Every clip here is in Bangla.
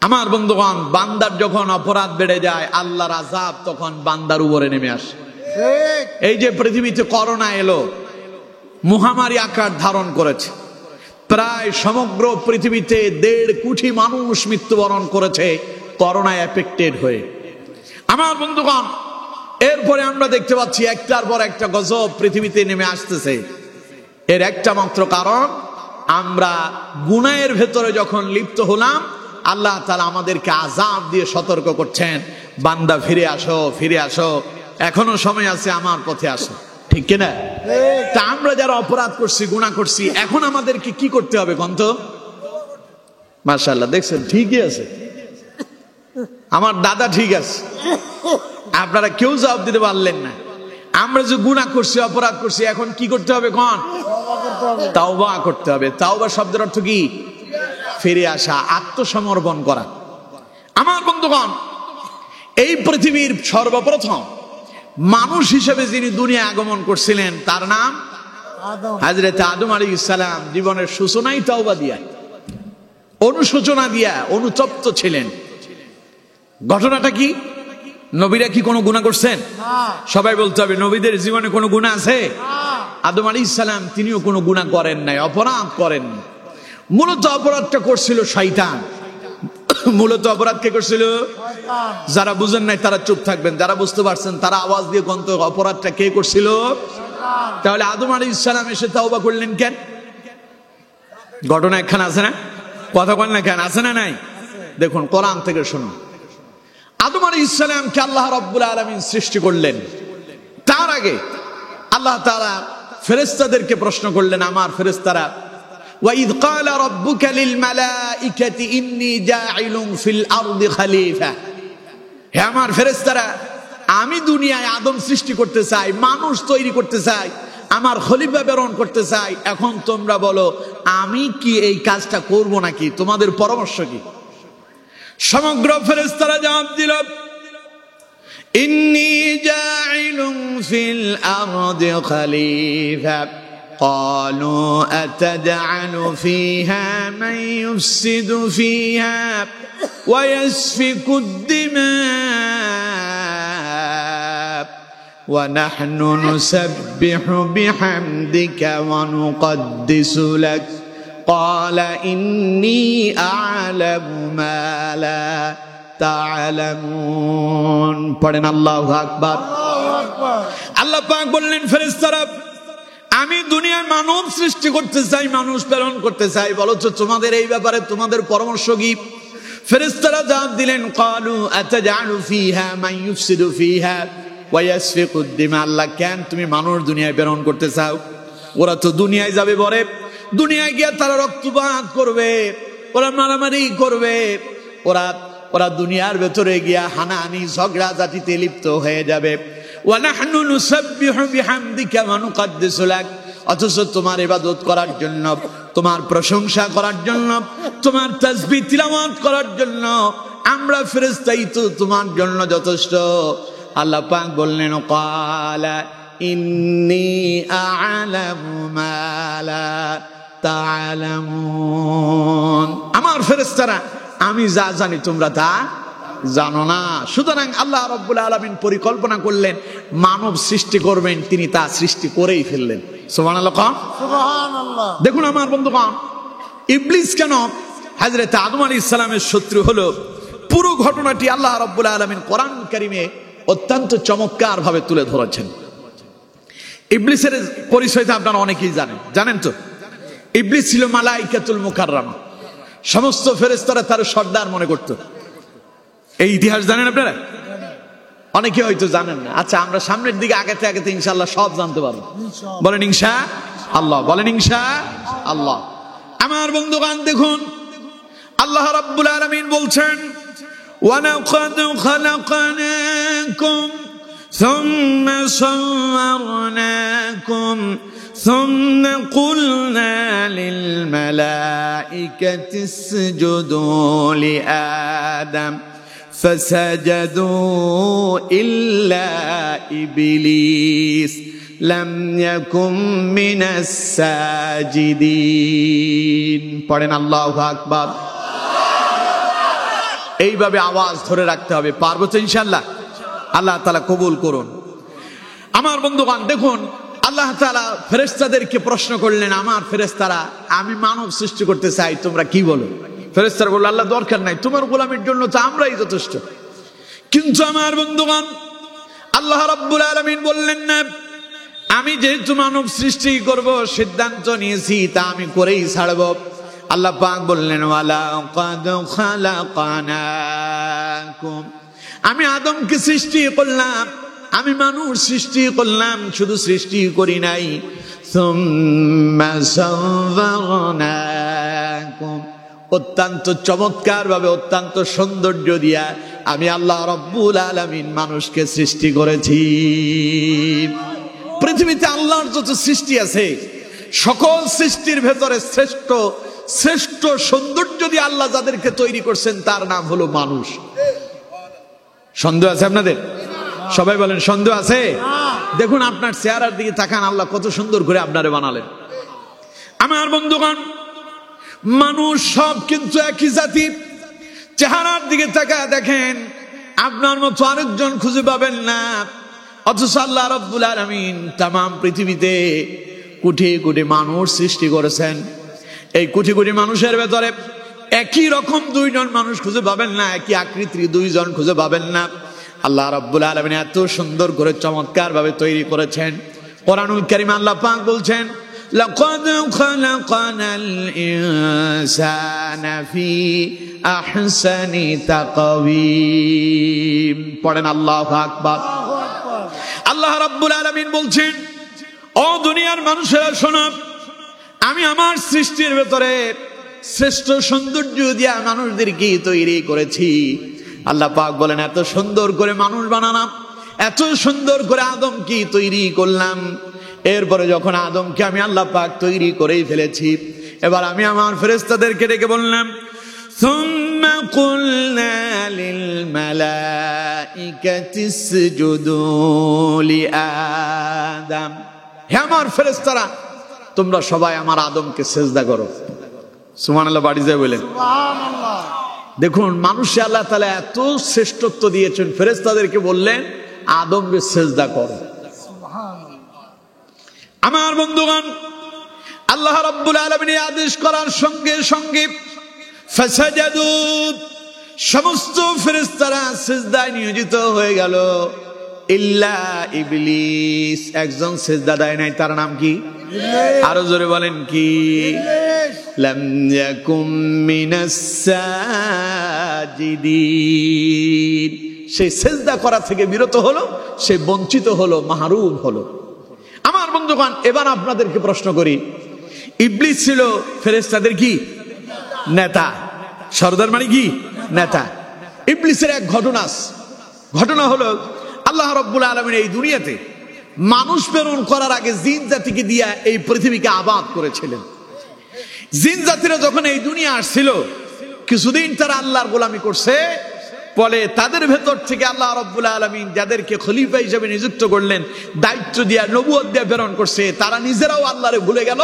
আমার বন্ধুগণ, বান্দার যখন অপরাধ বেড়ে যায় আল্লাহর আযাব তখন বান্দার উপরে নেমে আসে। এই যে পৃথিবীতে করোনা এলো, মহামারী আকার ধারণ করেছে, প্রায় সমগ্র পৃথিবীতে 1.5 কোটি মানুষ মৃত্যুবরণ করেছে করোনায় এফেক্টেড হয়ে। আমার বন্ধুগণ, এরপরে আমরা দেখতে পাচ্ছি একটার পর একটা গজব পৃথিবীতে নেমে আসতেছে। এর একটা মাত্র কারণ, আমরা গুনাহের ভেতরে যখন লিপ্ত হলাম আল্লাহ তাআলা আমাদেরকে আযাব দিয়ে সতর্ক করছেন, বান্দা ফিরে আসো, ফিরে আসো, এখনো সময় আছে, আমার পথে আসো। ঠিক কিনা? তা আমরা যারা অপরাধ করছি, গুনাহ করছি, এখন আমাদেরকে কি করতে হবে কন্ত? মাশাআল্লাহ, দেখছেন ঠিকই আছে, আমার দাদা ঠিক আছে, আপনারা কেউ জবাব দিতে পারলেন না। আমরা যে গুনাহ করছি, অপরাধ করছি, এখন কি করতে হবে কোন? তাওবা করতে হবে। তাওবা শব্দের অর্থ কি? ফিরে আসা, আত্মসমর্পণ করা। আমার বন্ধুগণ, এই পৃথিবীর সর্বপ্রথম মানুষ হিসেবে যিনি দুনিয়ায় আগমন করছিলেন তার নাম হযরত আদম আলাইহিস সালাম। জীবনের সূচনাই তাওবা দিয়া, অনুশোচনা দিয়া অনুতপ্ত ছিলেন। ঘটনাটা কি? নবীরা কি কোনো গুনাহ করছেন? সবাই বলতে হবে, নবীদের জীবনে কোনো গুনাহ আছে? আদম আলাইহিস সালাম তিনিও কোনো গুনাহ করেন নাই, অপরাধ করেন নাই। মূলত অপরাধটা করছিল শয়তান। মূলত অপরাধ কে করছিল? যারা বুঝেন নাই তারা চুপ থাকবেন, যারা বুঝতে পারছেন তারা আওয়াজ দিয়ে কোন অপরাধটা কে করছিল? তাহলে আদম আলাইহিস সালাম এসে তাওবা করলেন কেন? ঘটনা একখানা আছে না? কথা বলেন না কেন? আছে না নাই? দেখুন, কোরআন থেকে শুনুন। আদম আলাইহিস সালামকে আল্লাহ রাব্বুল আলামিন সৃষ্টি করলেন। তার আগে আল্লাহ তাআলা ফেরেশতাদেরকে প্রশ্ন করলেন, আমার ফেরেশতারা, وَإِذْ قَالَ رَبُّكَ لِلْمَلَائِكَةِ إِنِّي جَاعِلٌ فِي الْأَرْضِ خَلِيفَةً। হে আমার ফেরেশতারা, আমি দুনিয়ায় আদম সৃষ্টি করতে চাই, মানুষ তৈরি করতে চাই, আমার খলিফা প্রেরণ করতে চাই। এখন তোমরা বলো, আমি কি এই কাজটা করব নাকি? তোমাদের পরামর্শ কি? সমগ্র ফেরেশতারা জবাব দিল, إِنِّي جَاعِلٌ فِي الْأَرْضِ خَلِيفَةً قالوا أتجعل فيها من يفسد فيها ويسفك الدماء ونحن نسبح بحمدك ونقدس لك قال إني أعلم ما لا تعلمون। পড়েন আল্লাহু আকবার। আল্লাহ পাক বললেন, ফেরেশতারা, আমি দুনিয়ায় মানব সৃষ্টি করতে চাই, মানুষ প্রেরণ করতে চাই, বলছো তোমাদের এই ব্যাপারে তোমাদের পরামর্শ কি? ফেরেশতারা জবাব দিলেন, ক্বালু আতাজআলু ফিহা মান ইউফসিদু ফিহা ওয়া ইয়াসফিকু দিমা। আল্লাহ, কেন তুমি মানুষ দুনিয়ায় প্রেরণ করতে চাও? ওরা তো দুনিয়ায় যাবে, বলে দুনিয়ায় গিয়ে তারা রক্তপাত করবে, ওরা মারামারি করবে, ওরা দুনিয়ার ভেতরে গিয়া হানাহানি ঝগড়া জাতিতে লিপ্ত হয়ে যাবে। ওয়ানাহনু নুসাব্বিহু বিহামদিকা ওয়া নুকদ্দিসু লাক। অথচ তোমার ইবাদত করার জন্য, তোমার প্রশংসা করার জন্য, তোমার তাসবিহ তিলাওয়াত করার জন্য আমরা ফেরেশতাই তো তোমার জন্য যথেষ্ট। আল্লাহ পাক বললেন, ক্বালা ইন্নী আ'লামু মা লা তা'লামুন। আমার ফেরেশতারা, আমি যা জানি তোমরা তা জানো না। সুতরাং আল্লাহ রাব্বুল আলামিন পরিকল্পনা করলেন, মানব সৃষ্টি করবেন, তিনি তা সৃষ্টি করেই ফেললেন। সুবহানাল্লাহ, সুবহানাল্লাহ। দেখুন আমার বন্ধুগণ, ইবলিস কেন হযরত আদম আলাইহিস সালামের শত্রু হলো, পুরো ঘটনাটি আল্লাহ রাব্বুল আলামিন কোরআন কারীমে অত্যন্ত চমৎকার ভাবে তুলে ধরেছেন। ইবলিসের পরিচয়টা আপনারা অনেকেই জানেন তো। ইবলিস ছিল মালায়েকাতুল মুকাররামা, সমস্ত ফেরেশতারা তার সর্দার মনে করত। এই ইতিহাস জানেন আপনারা? অনেকে হয়তো জানেন না। আচ্ছা, আমরা সামনের দিকে আগাতে আগাতে ইনশাআল্লাহ সব জানতে পারবো। বলেন ইনশাআল্লাহ, বলেন ইনশাআল্লাহ। আমার বন্ধুগণ, দেখুন আল্লাহ রাব্বুল আলামিন বলছেন, ওয়ালাকাদ খালাকনাকুম সুম্মা সাওয়ারনাকুম সুম্মা কুলনা লিল মালাইকাতি ইসজুদু লিআদম فسجدوا إلا إبليس لم يكن من الساجدين। পড়েন আল্লাহু আকবার। এইভাবে আওয়াজ ধরে রাখতে হবে। পারবো তো ইনশাআল্লাহ? আল্লাহ তাআলা কবুল করুন। আমার বন্ধুগণ দেখুন, আল্লাহ তাআলা ফেরেশতাদেরকে প্রশ্ন করলেন, আমার ফেরেশতারা, আমি মানব সৃষ্টি করতে চাই, তোমরা কি বলো? ফেরেশতারা বলল, আল্লাহ দরকার নাই, তোমার গোলামের জন্য তো আমরাই যথেষ্ট। কিন্তু আমার বন্ধুগণ, আল্লাহ রাব্বুল আলামিন বললেন না, আমি যেহেতু মানব সৃষ্টি করব, সিদ্ধান্ত নিয়েছি, তা আমি করেই ছাড়ব। আল্লাহ পাক বললেন, ওয়ালাকাদ খালাকানাকুম, আমি আদমকে সৃষ্টি করলাম, আমি মানুষ সৃষ্টি করলাম, শুধু সৃষ্টি করি নাই, সুম্মা সাওয়ারনাকুম, অত্যন্ত চমৎকার ভাবে, অত্যন্ত সৌন্দর্য দিয়া আমি আল্লাহ রাব্বুল আলামিন মানুষকে সৃষ্টি করেছি। পৃথিবীতে আল্লাহর যত সৃষ্টি আছে, সকল সৃষ্টির ভেতরে শ্রেষ্ঠ শ্রেষ্ঠ সৌন্দর্য দিয়ে আল্লাহ যাদেরকে তৈরি করছেন, তার নাম হলো মানুষ। সন্দেহ আছে আপনাদের? সবাই বলেন সন্দেহ আছে? দেখুন আপনার চেহারার দিকে তাকান, আল্লাহ কত সুন্দর করে আপনারে বানালেন। আমার বন্ধুগণ, মানুষ সব কিন্তু একই জাতি। চেহারার দিকে তাকায় দেখেন, আপনার মতো আরেকজন খুঁজে পাবেন না। অথচ আল্লাহ রাব্বুল আলামিন তামাম পৃথিবীতে কোটি কোটি মানুষ সৃষ্টি করেছেন। এই কোটি কোটি মানুষের ভেতরে একই রকম দুইজন মানুষ খুঁজে পাবেন না, একই আকৃতির দুইজন খুঁজে পাবেন না। আল্লাহ রাব্বুল আলামিন এত সুন্দর করে চমৎকার ভাবে তৈরি করেছেন। কোরআনুল কারীমে আল্লাহ পাক বলছেন, লাকাদ খালাকানাল ইনসানা ফি আহসানি তাকওয়িম। পড়েন আল্লাহু আকবার। আল্লাহ রাব্বুল আলামিন বলছেন, ও দুনিয়ার মানুষেরা শোনো, আমি আমার সৃষ্টির ভেতরে শ্রেষ্ঠ সৌন্দর্য দিয়া মানুষদেরকে তৈরি করেছি। আল্লাহ পাক বলেন, এত সুন্দর করে মানুষ বানালাম, এত সুন্দর করে আদমকে তৈরি করলাম। এরপরে যখন আদমকে আমি আল্লাহ পাক তৈরি করেই ফেলেছি, এবার আমি আমার ফেরেশতাদেরকে ডেকে বললাম, সুম্মা কুলনা লিল মালাইকাতি ইসজুদু লিআদম। হে আমার ফেরেশতারা, তোমরা সবাই আমার আদমকে সিজদা করো। সুবহানাল্লাহ, বাড়ি যায় বলেন সুবহানাল্লাহ। দেখুন, মানুষে আল্লাহ তাআলা এত শ্রেষ্ঠত্ব দিয়েছেন, ফেরেশতাদেরকে বললেন আদমকে সিজদা করো। আমার বন্ধুগণ, আল্লাহ রাব্বুল আলামিন আদেশ করার সঙ্গে সঙ্গে ফাসাজাদু, সমস্ত ফেরেশতারা সিজদায় নিয়োজিত হয়ে গেল, ইল্লা ইবলিস, একজন সিজদা দেয় নাই। তার নাম কি? আরো জোরে বলেন কি? লাম ইয়াকুম মিনাস সাজিদিন। সে সিজদা করা থেকে বিরত হলো, সে বঞ্চিত হলো, মাহরুম হলো। আমার বন্ধুগণ, এবার আপনাদেরকে প্রশ্ন করি, ইবলিস ছিল ফেরেশতাদের কি? নেতা। সরদার মানে কি? নেতা। ইবলিসের এক ঘটনা হলো, আল্লাহ রাব্বুল আলামিন এই দুনিয়াতে মানুষ প্রেরণ করার আগে জিন জাতিকে দিয়া এই পৃথিবীকে আবাদ করেছিলেন। জিন জাতিরা যখন এই দুনিয়া আসছিল, কিছুদিন তারা আল্লাহর গোলামি করছে, ফলে তাদের ভেতর থেকে আল্লাহ রাব্বুল আলামিন যাদেরকে খলিফা হিসেবে নিযুক্ত করলেন, দায়িত্ব দিয়া, নবুয়ত দিয়া প্রেরণ করছে, তারা নিজেরাও আল্লাহরে ভুলে গেল।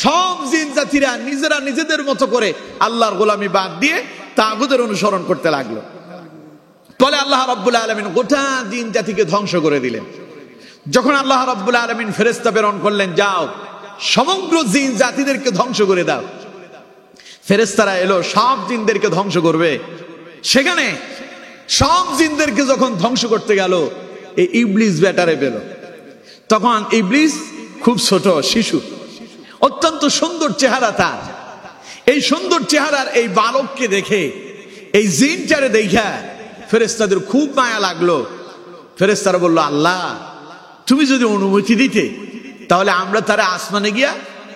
সব জিন জাতিরা নিজেরা নিজেদের মতো করে আল্লাহর গোলামি বাদ দিয়ে তাগুতের অনুসরণ করতে লাগলো। ফলে আল্লাহ রাব্বুল আলামিন গোটা জিন জাতিকে ধ্বংস করে দিলেন। যখন আল্লাহ রাব্বুল আলামিন ফেরেশতা প্রেরণ করলেন, যাও সমগ্র জিন জাতিদেরকে ধ্বংস করে দাও, ফেরেশতারা এলো, সব জিনদেরকে ধ্বংস করবে। সেখানে সব জিনদেরকে যখন ধ্বংস করতে গেল, এই ইবলিস ব্যাটারে পেল। তখন ইবলিস খুব ছোট শিশু, অত্যন্ত সুন্দর চেহারা তার। এই সুন্দর চেহারার এই বালককে দেখে, এই জিনটারে দেখা ফেরেশতাদের খুব মায়া লাগলো। ফেরেশতারা বলল, আল্লাহ তুমি যদি অনুমতি দিতে, তাহলে আমরা তারে আসমানে গিয়া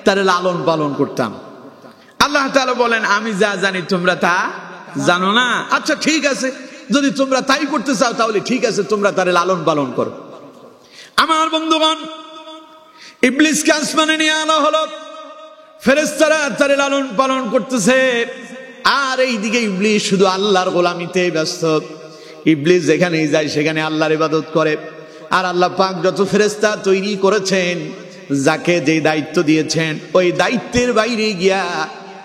তারে লালন পালন করতাম। আল্লাহ তাআলা বলেন, আমি যা জানি তোমরা তা জানো না। আচ্ছা ঠিক আছে, যদি তোমরা তাই করতে চাও তাহলে ঠিক আছে, তোমরা তারে লালন পালন করো। আমার বন্ধুগণ, ইবলিসকে আসমানে নিয়ে আনা হলো, ফেরেশতারা তারে লালন পালন করতেছে, আর এইদিকে ইবলিস শুধু আল্লাহর গোলামিতে ব্যস্ত। ইবলিস যেখানেই যায় সেখানে আল্লাহর ইবাদত করে। আর আল্লাহ পাক যত ফেরেশতা তৈরি করেছেন, যাকে যে দায়িত্ব দিয়েছেন, ওই দায়িত্বের বাইরে গিয়া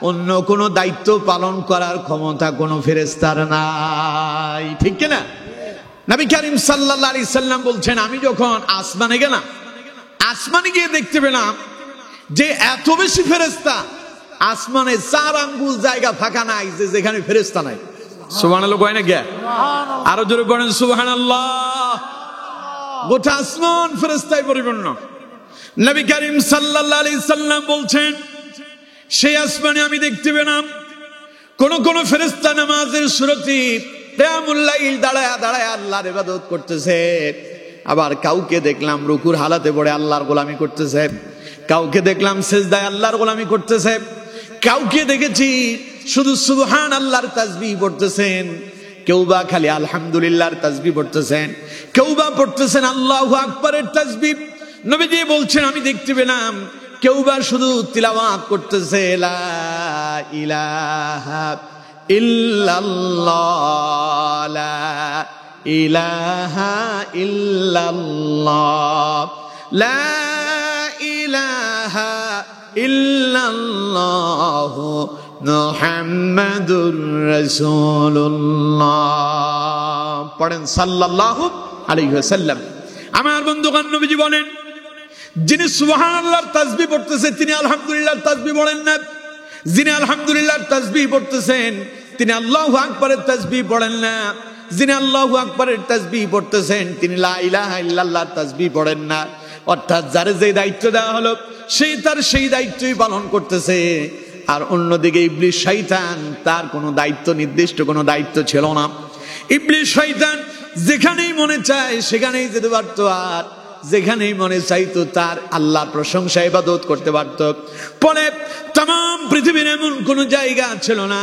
অন্য কোনো দায়িত্ব পালন করার ক্ষমতা কোনো ফেরেশতার নাই, ঠিক কিনা? নবী করিম সাল্লাল্লাহু আলাইহি সাল্লাম বলছেন, আমি যখন আসমানে গেলাম, আসমানে গিয়ে দেখতে পেলাম যে এত বেশি ফেরেশতা, আসমানে 4 আঙ্গুল জায়গা ফাঁকা নাই যে যেখানে ফেরেশতা নাই। সুবহানাল্লাহ কয় না কে? আরো জোরে পড়েন সুবহানাল্লাহ। গোটা আসমান ফেরেশতায় পরিপূর্ণ। নবী করিম সাল্লাল্লাহু আলাইহি সাল্লাম বলছেন, সেই আসমানে আমি দেখতে পেলাম কোন ফেরেশতা নামাজের সুরতি কিয়ামুল লাইল দাঁড়ায় দাঁড়ায় আল্লাহর ইবাদত করতেছে। আবার কাউকে দেখলাম রুকুর হালাতে পড়ে আল্লাহর গোলামি করতেছে, কাউকে দেখলাম সিজদায় আল্লাহর গোলামি করতেছে, কাউকে দেখেছি শুধু সুবহান আল্লাহর তাসবিহ পড়তেছেন, কেউ বা খালি আলহামদুলিল্লাহর তাসবিহ পড়তেছেন, কেউ বা পড়তেছেন আল্লাহু আকবারের তাসবিহ। নবীজি বলছেন, আমি দেখতে পেলাম কেউ বা শুধু তিলাওয়াত করতেছে, লা ইলাহা ইল্লাল্লাহ, লা ইলাহা ইল্লাল্লাহ, লা ইলাহা ইল্লাল্লাহ মুহাম্মাদুর রাসূলুল্লাহ। পড়েন সাল্লাল্লাহু আলাইহি ওয়াসাল্লাম। আমার বন্ধুগণ, নবীজি বলেন, যিনি সুবহানাল্লাহর তাসবিহ পড়তেছে তিনি আলহামদুলিল্লাহর তাসবিহ পড়েন না, যিনি আলহামদুলিল্লাহর তাসবিহ পড়তেছেন তিনি আল্লাহু আকবারের তাসবিহ পড়েন না, যিনি আল্লাহু আকবারের তাসবিহ পড়তেছেন তিনি লা ইলাহা ইল্লাল্লাহর তাসবিহ পড়েন না। অর্থাৎ যার যে দায়িত্ব দেওয়া হলো সেই তার সেই দায়িত্বই পালন করতেছে, আর অন্যদিকে ইবলিস শয়তান, তার কোনো দায়িত্ব, নির্দিষ্ট কোনো দায়িত্ব ছিল না। ইবলিস শয়তান যেখানেই মনে চায় সেখানেই যেতে পারতো, আর যেখানেই মনে চাইতো তার আল্লাহর প্রশংসা ইবাদত করতে পারত। ফলে तमाम পৃথিবীর এমন কোন জায়গা ছিল না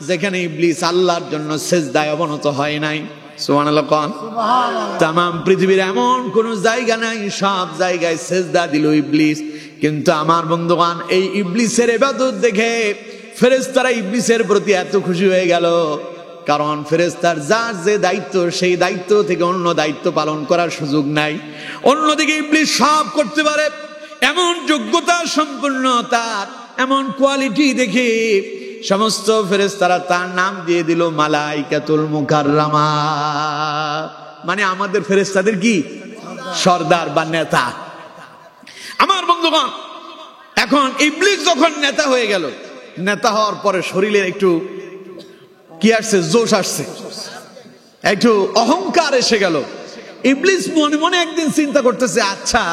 যেখানে ইবলিস আল্লাহর জন্য সিজদায় অবনত হয় নাই। সুবহানাল্লাহ কোন? तमाम পৃথিবীর এমন কোন জায়গা নাই, সব জায়গায় সিজদা দিল ইবলিস। কিন্তু আমার বন্ধুগণ, এই ইবলিসের ইবাদত দেখে ফেরেশতারা ইবলিসের প্রতি এত খুশি হয়ে গেল, কারণ ফেরেশতার যার যে দায়িত্ব সেই দায়িত্ব থেকে অন্য দায়িত্ব পালন করার সুযোগ নাই। অন্যদিকে ইবলিস সব করতে পারে, এমন যোগ্যতা সম্পন্ন তার, এমন কোয়ালিটি দেখে সমস্ত ফেরেশতারা তার নাম দিয়ে দিল মালাইকাতুল মুকাররামা। মানে আমাদের ফেরেশতাদের কি সর্দার বা নেতা। আমার বন্ধুগণ, এখন ইবলিস যখন নেতা হয়ে গেল, নেতা হওয়ার পরে শরীরে একটু কি আসছে, জোশ আসছে, একটু অহংকার এসে গেল। ইবলিস মনে মনে একদিন চিন্তা করতেছে, আচ্ছা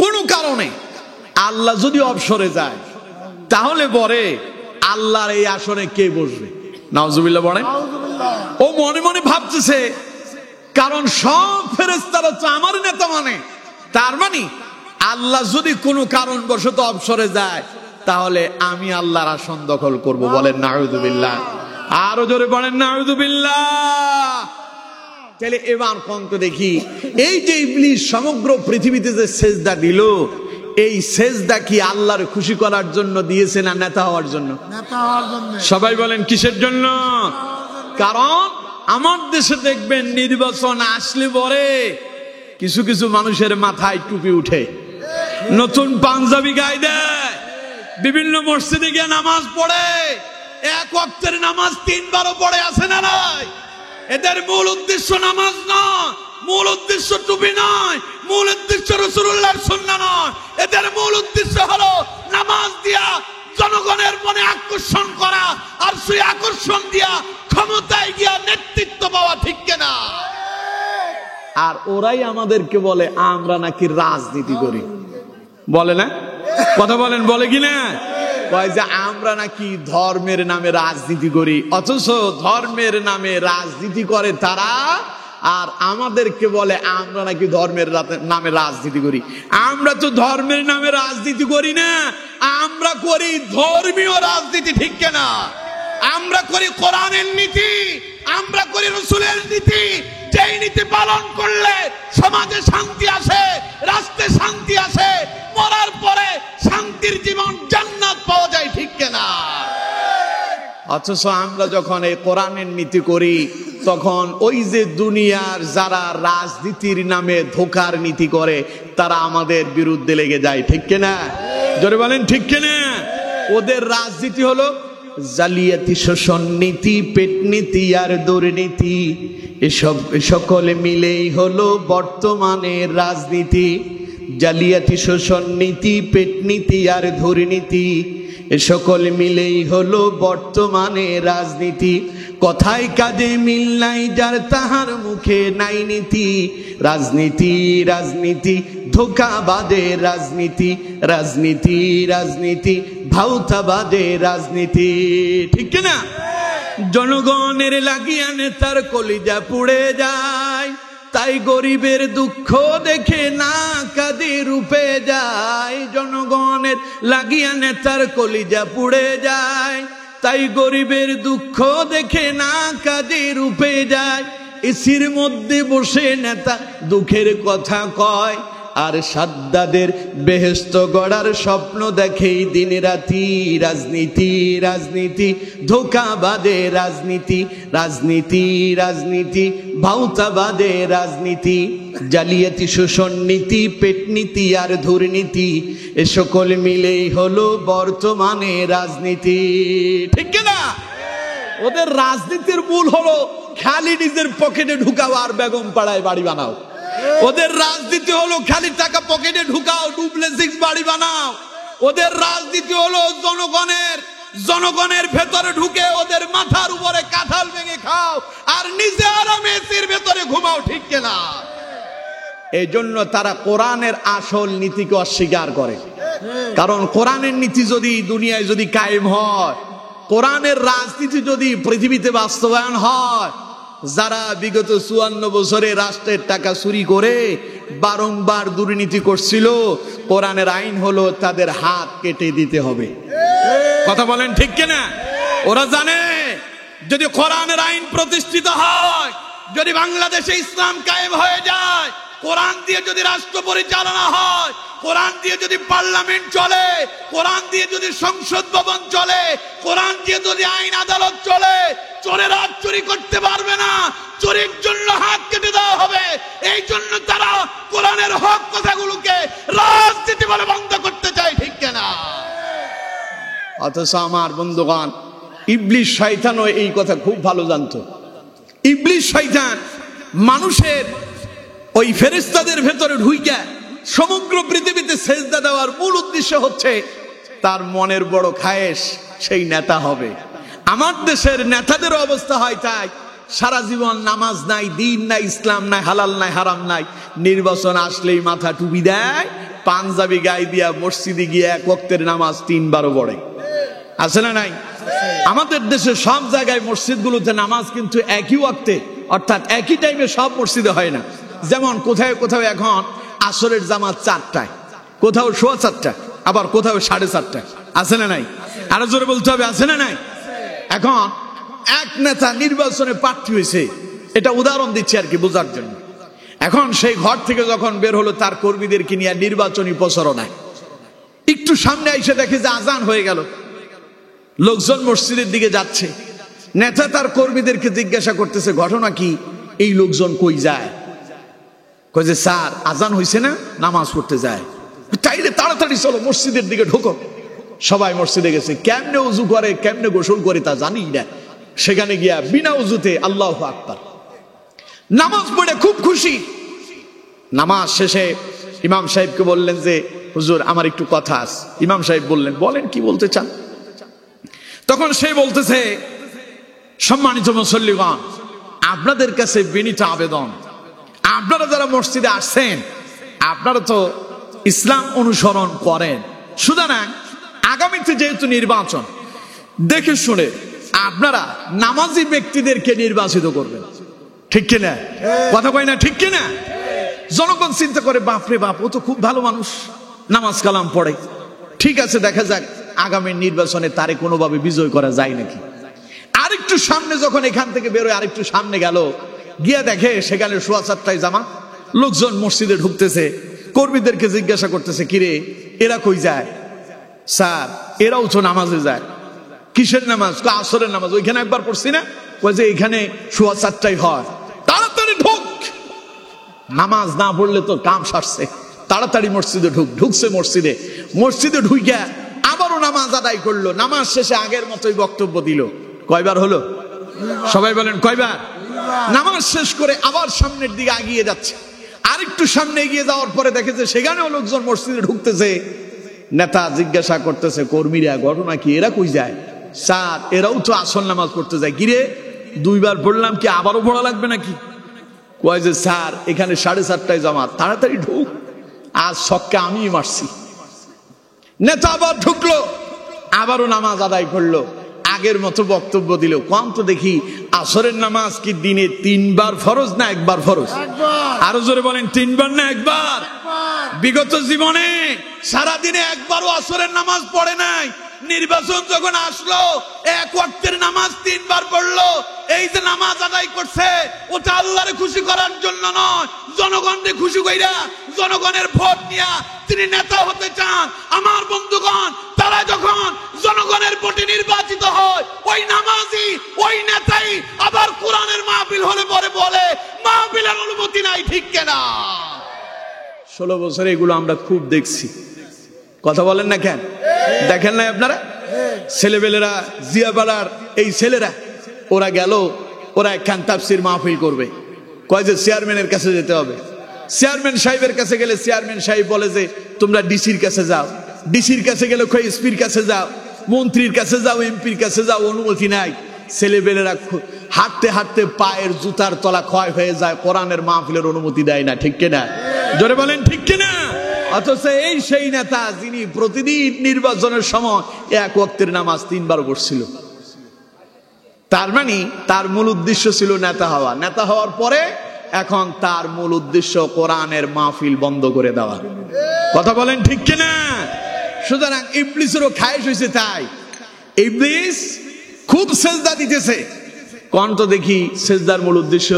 কোন কারণে আল্লাহ যদি অবসরে যায় তাহলে পরে আল্লাহর এই আসনে কে বসবে? নাউজুবিল্লাহ বলেন। ও মনে মনে ভাবতেছে, কারণ সব ফেরেশতারা তো আমার নেতা, মানে তার মানে আল্লাহ যদি কোনো কারণবশত অবসরে যায় তাহলে আমি আল্লাহর আসন দখল করব। বলেন নাউজুবিল্লাহ। আরো জোরে বলেন নাউজুবিল্লাহ। তাহলে এবার কোন তো দেখি, এই যে ইবলিস সমগ্র পৃথিবীতে যে সেজদা দিল, এই সেজদা কি আল্লাহর খুশি করার জন্য দিয়েছে না নেতা হওয়ার জন্য? নেতা হওয়ার জন্য। সবাই বলেন কিসের জন্য? কারণ আমার দেশে দেখবেন নির্বাচন আসলে পরে কিছু কিছু মানুষের মাথায় টুপি উঠে, নতুন পাঞ্জাবি গায়ে দেয়, বিভিন্ন মসজিদে গিয়ে নামাজ পড়ে, এক ওয়াক্তের নামাজ 3 বারও পড়ে, আছে না নাই? এদের মূল উদ্দেশ্য নামাজ নয়, মূল উদ্দেশ্য টুপি নয়, মূল উদ্দেশ্য রাসূলুল্লাহর সুন্নাহ নয়। এদের মূল উদ্দেশ্য হলো নামাজ দিয়া জনগণের মনে আকর্ষণ করা, আর সেই আকর্ষণ দিয়া ক্ষমতায় গিয়া নেতৃত্ব পাওয়া, ঠিক কিনা? আর ওরাই আমাদেরকে বলে আমরা নাকি রাজনীতি করি, বলে না? কথা বলেন, বলে কিনা? কয় যে আমরা নাকি ধর্মের নামে রাজনীতি করি, অথচ ধর্মের নামে রাজনীতি করে তারা, আর আমাদেরকে বলে আমরা নাকি ধর্মের নামে রাজনীতি করি। আমরা তো ধর্মের নামে রাজনীতি করি না, আমরা করি ধর্মীয় রাজনীতি, ঠিক কিনা? আমরা করি কোরআনের নীতি, আমরা করি রাসূলের নীতি। যেই নীতি পালন করলে সমাজে শান্তি আসে, রাষ্ট্রে শান্তি আসে, মরার পরে শান্তির জীবন জান্নাত পাওয়া যায়, ঠিক কিনা? অথচ আমরা যখন এই কোরআনের নীতি করি তখন ওই যে দুনিয়ার যারা রাজনীতির নামে ধোঁকার নীতি করে তারা আমাদের বিরুদ্ধে লেগে যায়, ঠিক কিনা? জোরে বলেন ঠিক কিনা? ওদের রাজনীতি হলো জালিয়াতি, শোষণ নীতি, পেট নীতি আর দুর্নীতি। এসব সকলে মিলেই হলো বর্তমানের রাজনীতি। জালিয়াতি, শোষণ নীতি, পেট নীতি আর দুর্নীতি, এ সকল মিলেই হলো বর্তমানে রাজনীতি। কথায় কাজে মিল নাই যার, তাহার মুখে নাই নীতি। রাজনীতি রাজনীতি, ধোঁকাবাদে রাজনীতি, রাজনীতি রাজনীতি, ভাউতাবাদে রাজনীতি। ঠিক না? জনগণের লাগিয়া নেতার কলিজা পুড়ে যায়, তাই গরিবের দুঃখ দেখে না কাঁদে রূপে যায়। জনগণের লাগিয়া নেতার কলিজা পুড়ে যায়, তাই গরিবের দুঃখ দেখে না কাঁদে রূপে যায়। এসির মধ্যে বসে নেতা দুঃখের কথা কয়, আর সাদ্দাদের বেহেশত গড়ার স্বপ্ন দেখেই দিন রাতি। রাজনীতি রাজনীতি, ধোঁকাবাদে রাজনীতি, রাজনীতি রাজনীতি, ভাউতাবাদে রাজনীতি। জালিয়াতি, শোষণ নীতি, পেট নীতি আর দুর্নীতি, এ সকল মিলেই হলো বর্তমানে রাজনীতি। ঠিক না? ওদের রাজনীতির মূল হলো খালি নিজের পকেটে ঢুকাও আর বেগম পাড়ায় বাড়ি বানাও। ওদের রাজনীতি হলো খালি টাকা পকেটে ঢুকাও, ডুপ্লেসিক্স বাড়ি বানাও। ওদের রাজনীতি হলো জনগণের ভেতরে ঢুকে ওদের মাথার উপরে কাঁঠাল ভেঙে খাও আর নিজে আরামে এসির ভেতরে ঘুমাও। ঠিক কিনা? এই জন্য তারা কোরআনের আসল নীতিকে অস্বীকার করে। কারণ কোরআনের নীতি যদি দুনিয়ায় যদি কায়েম হয়, কোরআনের রাজনীতি যদি পৃথিবীতে বাস্তবায়ন হয়, যারা বিগত 54 বছরে রাষ্ট্রের টাকা চুরি করে বারংবার দুর্নীতি করছিল, কোরআনের আইন হলো তাদের হাত কেটে দিতে হবে। কথা বলেন ঠিক কিনা? ওরা জানে যদি কোরআনের আইন প্রতিষ্ঠিত হয়, যদি বাংলাদেশে ইসলাম কায়েম হয়ে যায়, কোরআন দিয়ে যদি রাষ্ট্র পরিচালনা হয়, কোরআন দিয়ে যদি পার্লামেন্ট চলে, কোরআন দিয়ে যদি সংসদ ভবন চলে, কোরআন দিয়ে যদি আইন আদালত চলে, চোরেরা চুরি করতে পারবে না, চোরের জন্য হাত কেটে দেওয়া হবে। এই জন্য তারা কোরআনের হক কথাগুলোকে রাজনীতি বলে বন্ধ করতে চায়। ঠিক কিনা? অথচ আমার বন্ধুগণ, ইবলিস শয়তানও এই কথা খুব ভালো জানতো। ইবলিস শয়তান মানুষের ওই ফেরেশতাদের ভেতরে ঢুইকা সমগ্র পৃথিবীতে সেজদা দেওয়ার মূল উদ্দেশ্য হচ্ছে তার মনের বড় খায়েশ সেই নেতা হবে। আমার দেশের নেতাদের অবস্থা হয় তাই, সারা জীবন নামাজ নাই, দিন নাই, ইসলাম নাই, হালাল নাই, হারাম নাই। নির্বাচন আসলেই মাথা টুপি দেয়, পাঞ্জাবি গায়ে দিয়া মসজিদে গিয়ে এক ওয়াক্তের নামাজ 3 বার পড়ে। আছে না নাই? আমাদের দেশে সব জায়গায় মসজিদগুলোতে নামাজ কিন্তু একই ওয়াক্তে, অর্থাৎ একই টাইমে সব মসজিদে হয় না। যেমন কোথাও কোথাও এখন আসরের জামাত 4টায়, কোথাও 4:15, আবার কোথাও 4:30। আছে না নাই? আরো জোরে বলতে হবে, আছে না নাই? এখন এক নেতা নির্বাচনে প্রার্থী হয়েছে, এটা উদাহরণ দিচ্ছি আর কি বোঝার জন্য। এখন সেই ঘর থেকে যখন বের হলো তার কর্মীদেরকে নিয়ে নির্বাচনী প্রচারণায়, একটু সামনে এসে দেখে যে আজান হয়ে গেল, লোকজন মসজিদের দিকে যাচ্ছে। নেতা তার কর্মীদেরকে জিজ্ঞাসা করতেছে, ঘটনা কি? এই লোকজন কই যায়? কই যে স্যার আজান হইছে না, নামাজ পড়তে যায়। তাইলে তাড়াতাড়ি চলো মসজিদের দিকে ঢোকো। সবাই মসজিদে গেছে। কেমনে উজু করে, কেমনে গোসল করে তা জানি না। সেখানে গিয়া বিনা উজুতে আল্লাহু আকবার নামাজ পড়ে খুব খুশি। নামাজ শেষে ইমাম সাহেবকে বললেন যে হুজুর আমার একটু কথা আছে। ইমাম সাহেব বললেন, বলেন কি বলতে চান। তখন সে বলতেছে, সম্মানিত মুসল্লিগণ, আপনাদের কাছে বিনীত আবেদন, আপনারা যারা মসজিদে আসছেন আপনারা তো ইসলাম অনুসরণ করেন, সুতরাং আগামীতে যেহেতু নির্বাচন, দেখে শুনে আপনারা নামাজি ব্যক্তিদেরকে নির্বাচিত করবেন। ঠিক কিনা? কথা কয় না? ঠিক কিনা? জনগণ চিন্তা করে, বাপরে বাপ, ও তো খুব ভালো মানুষ, নামাজ কালাম পড়ে। ঠিক আছে, দেখা যাক আগামী নির্বাচনে তারে কোনোভাবে বিজয় করা যায় নাকি। আরেকটু সামনে যখন এখান থেকে বেরোয়, আরেকটু সামনে গেল, গিয়া দেখে সেখানে 4:15 জামাত, লোকজন মসজিদে ঢুকতেছে। কর্মীদেরকে জিজ্ঞাসা করতেছে, কিরে এরা কই যায়? স্যার এরাও তো নামাজে যায়। কিসের নামাজ? আসরের নামাজ। ওইখানে একবার পড়ছি না, ওই যে এখানে 4:15 হয়, তাড়াতাড়ি ঢুক। নামাজ না পড়লে তো কাম সারছে, তাড়াতাড়ি মসজিদে ঢুকছে। মসজিদে ঢুকিয়া আবারও নামাজ আদায় করলো, নামাজ শেষে আগের মতোই বক্তব্য দিল। কয়বার হলো সবাই বলেন? কয়বার? নামাজ শেষ করে আবার সামনের দিকে এগিয়ে যাচ্ছে। আরেকটু সামনে এগিয়ে যাওয়ার পরে দেখেছে সেখানেও লোকজন মসজিদে ঢুকতেছে। নেতা জিজ্ঞাসা করতেছে, কর্মীরা ঘটনা কি, এরা কই যায়? স্যার এরাও তো আসল নামাজ পড়তে যায়। কিরে দুইবার পড়লাম, কি আবারও পড়া লাগবে নাকি? কয় যে স্যার এখানে 4:30টায় জামাত, তাড়াতাড়ি ঢুক, আজ ছক্কা আমি মারছি। নেতা আবার ঢুকলো, আবারও নামাজ আদায় করলো, আগের মতো বক্তব্য দিল। কম তো দেখি আসরের নামাজ কি দিনে 3 বার ফরজ না 1 বার ফরজ? আরো জোরে বলেন, 3 বার না 1 বার? বিগত জীবনে সারাদিনে একবারও আসরের নামাজ পড়ে নাই। নির্বাচন যখন আসলো 1 ওয়াক্তের নামাজ 3 বার পড়লো। এই যে নামাজ আদায় করছে ওটা আল্লাহরে খুশি করার জন্য নয়, জনগণকে খুশি কইরা জনগণের ভোট নিয়া তিনি নেতা হতে চান। আমার বন্ধুগণ, তারা যখন জনগণের ভোটে নির্বাচিত হয়, ওই নামাজি ওই নেতাই আবার কোরআনের মাহফিল হলে পরে বলে মাহফিলের অনুমতি নাই। ঠিক কিনা? 16 বছরে এগুলো আমরা খুব দেখছি। কথা বলেন না কেন? দেখেন না আপনারা? ছেলেবেলেরা, জিয়াপাড়ার এই ছেলেরা, ওরা গেল, ওরা একখান তাফসির মাহফিল করবে। কয় যে চেয়ারম্যানের কাছে যেতে হবে। চেয়ারম্যান সাহেবের কাছে গেলে চেয়ারম্যান সাহেব বলে যে তোমরা ডিসির কাছে যাও। ডিসির কাছে গেলে কয় এসপির কাছে যাও, মন্ত্রীর কাছে যাও, এমপির কাছে যাও, অনুমতি নাই। ছেলেবেলেরা হাঁটতে হাঁটতে পায়ের জুতার তলা ক্ষয় হয়ে যায়, কোরআনের মাহফিলের অনুমতি দেয় না। ঠিক কিনা? জোরে বলেন ঠিক কিনা? অথচ এই সেই নেতা যিনি প্রতিদিন নির্বাচনের সময় 1 ওয়াক্তের নামাজ 3 বার পড়ছিল। তার মানে তার মূল উদ্দেশ্য ছিল নেতা হওয়া। নেতা হওয়ার পরে এখন তার মূল উদ্দেশ্য কোরআনের মাহফিল বন্ধ করে দেওয়া। কথা বলেন ঠিক কিনা? সুতরাং ইবলিসেরও খায়েশ হয়েছে। তাই ইবলিস খুব সেজদা দিতেছে। কোন তো দেখি সেজদার মূল উদ্দেশ্য?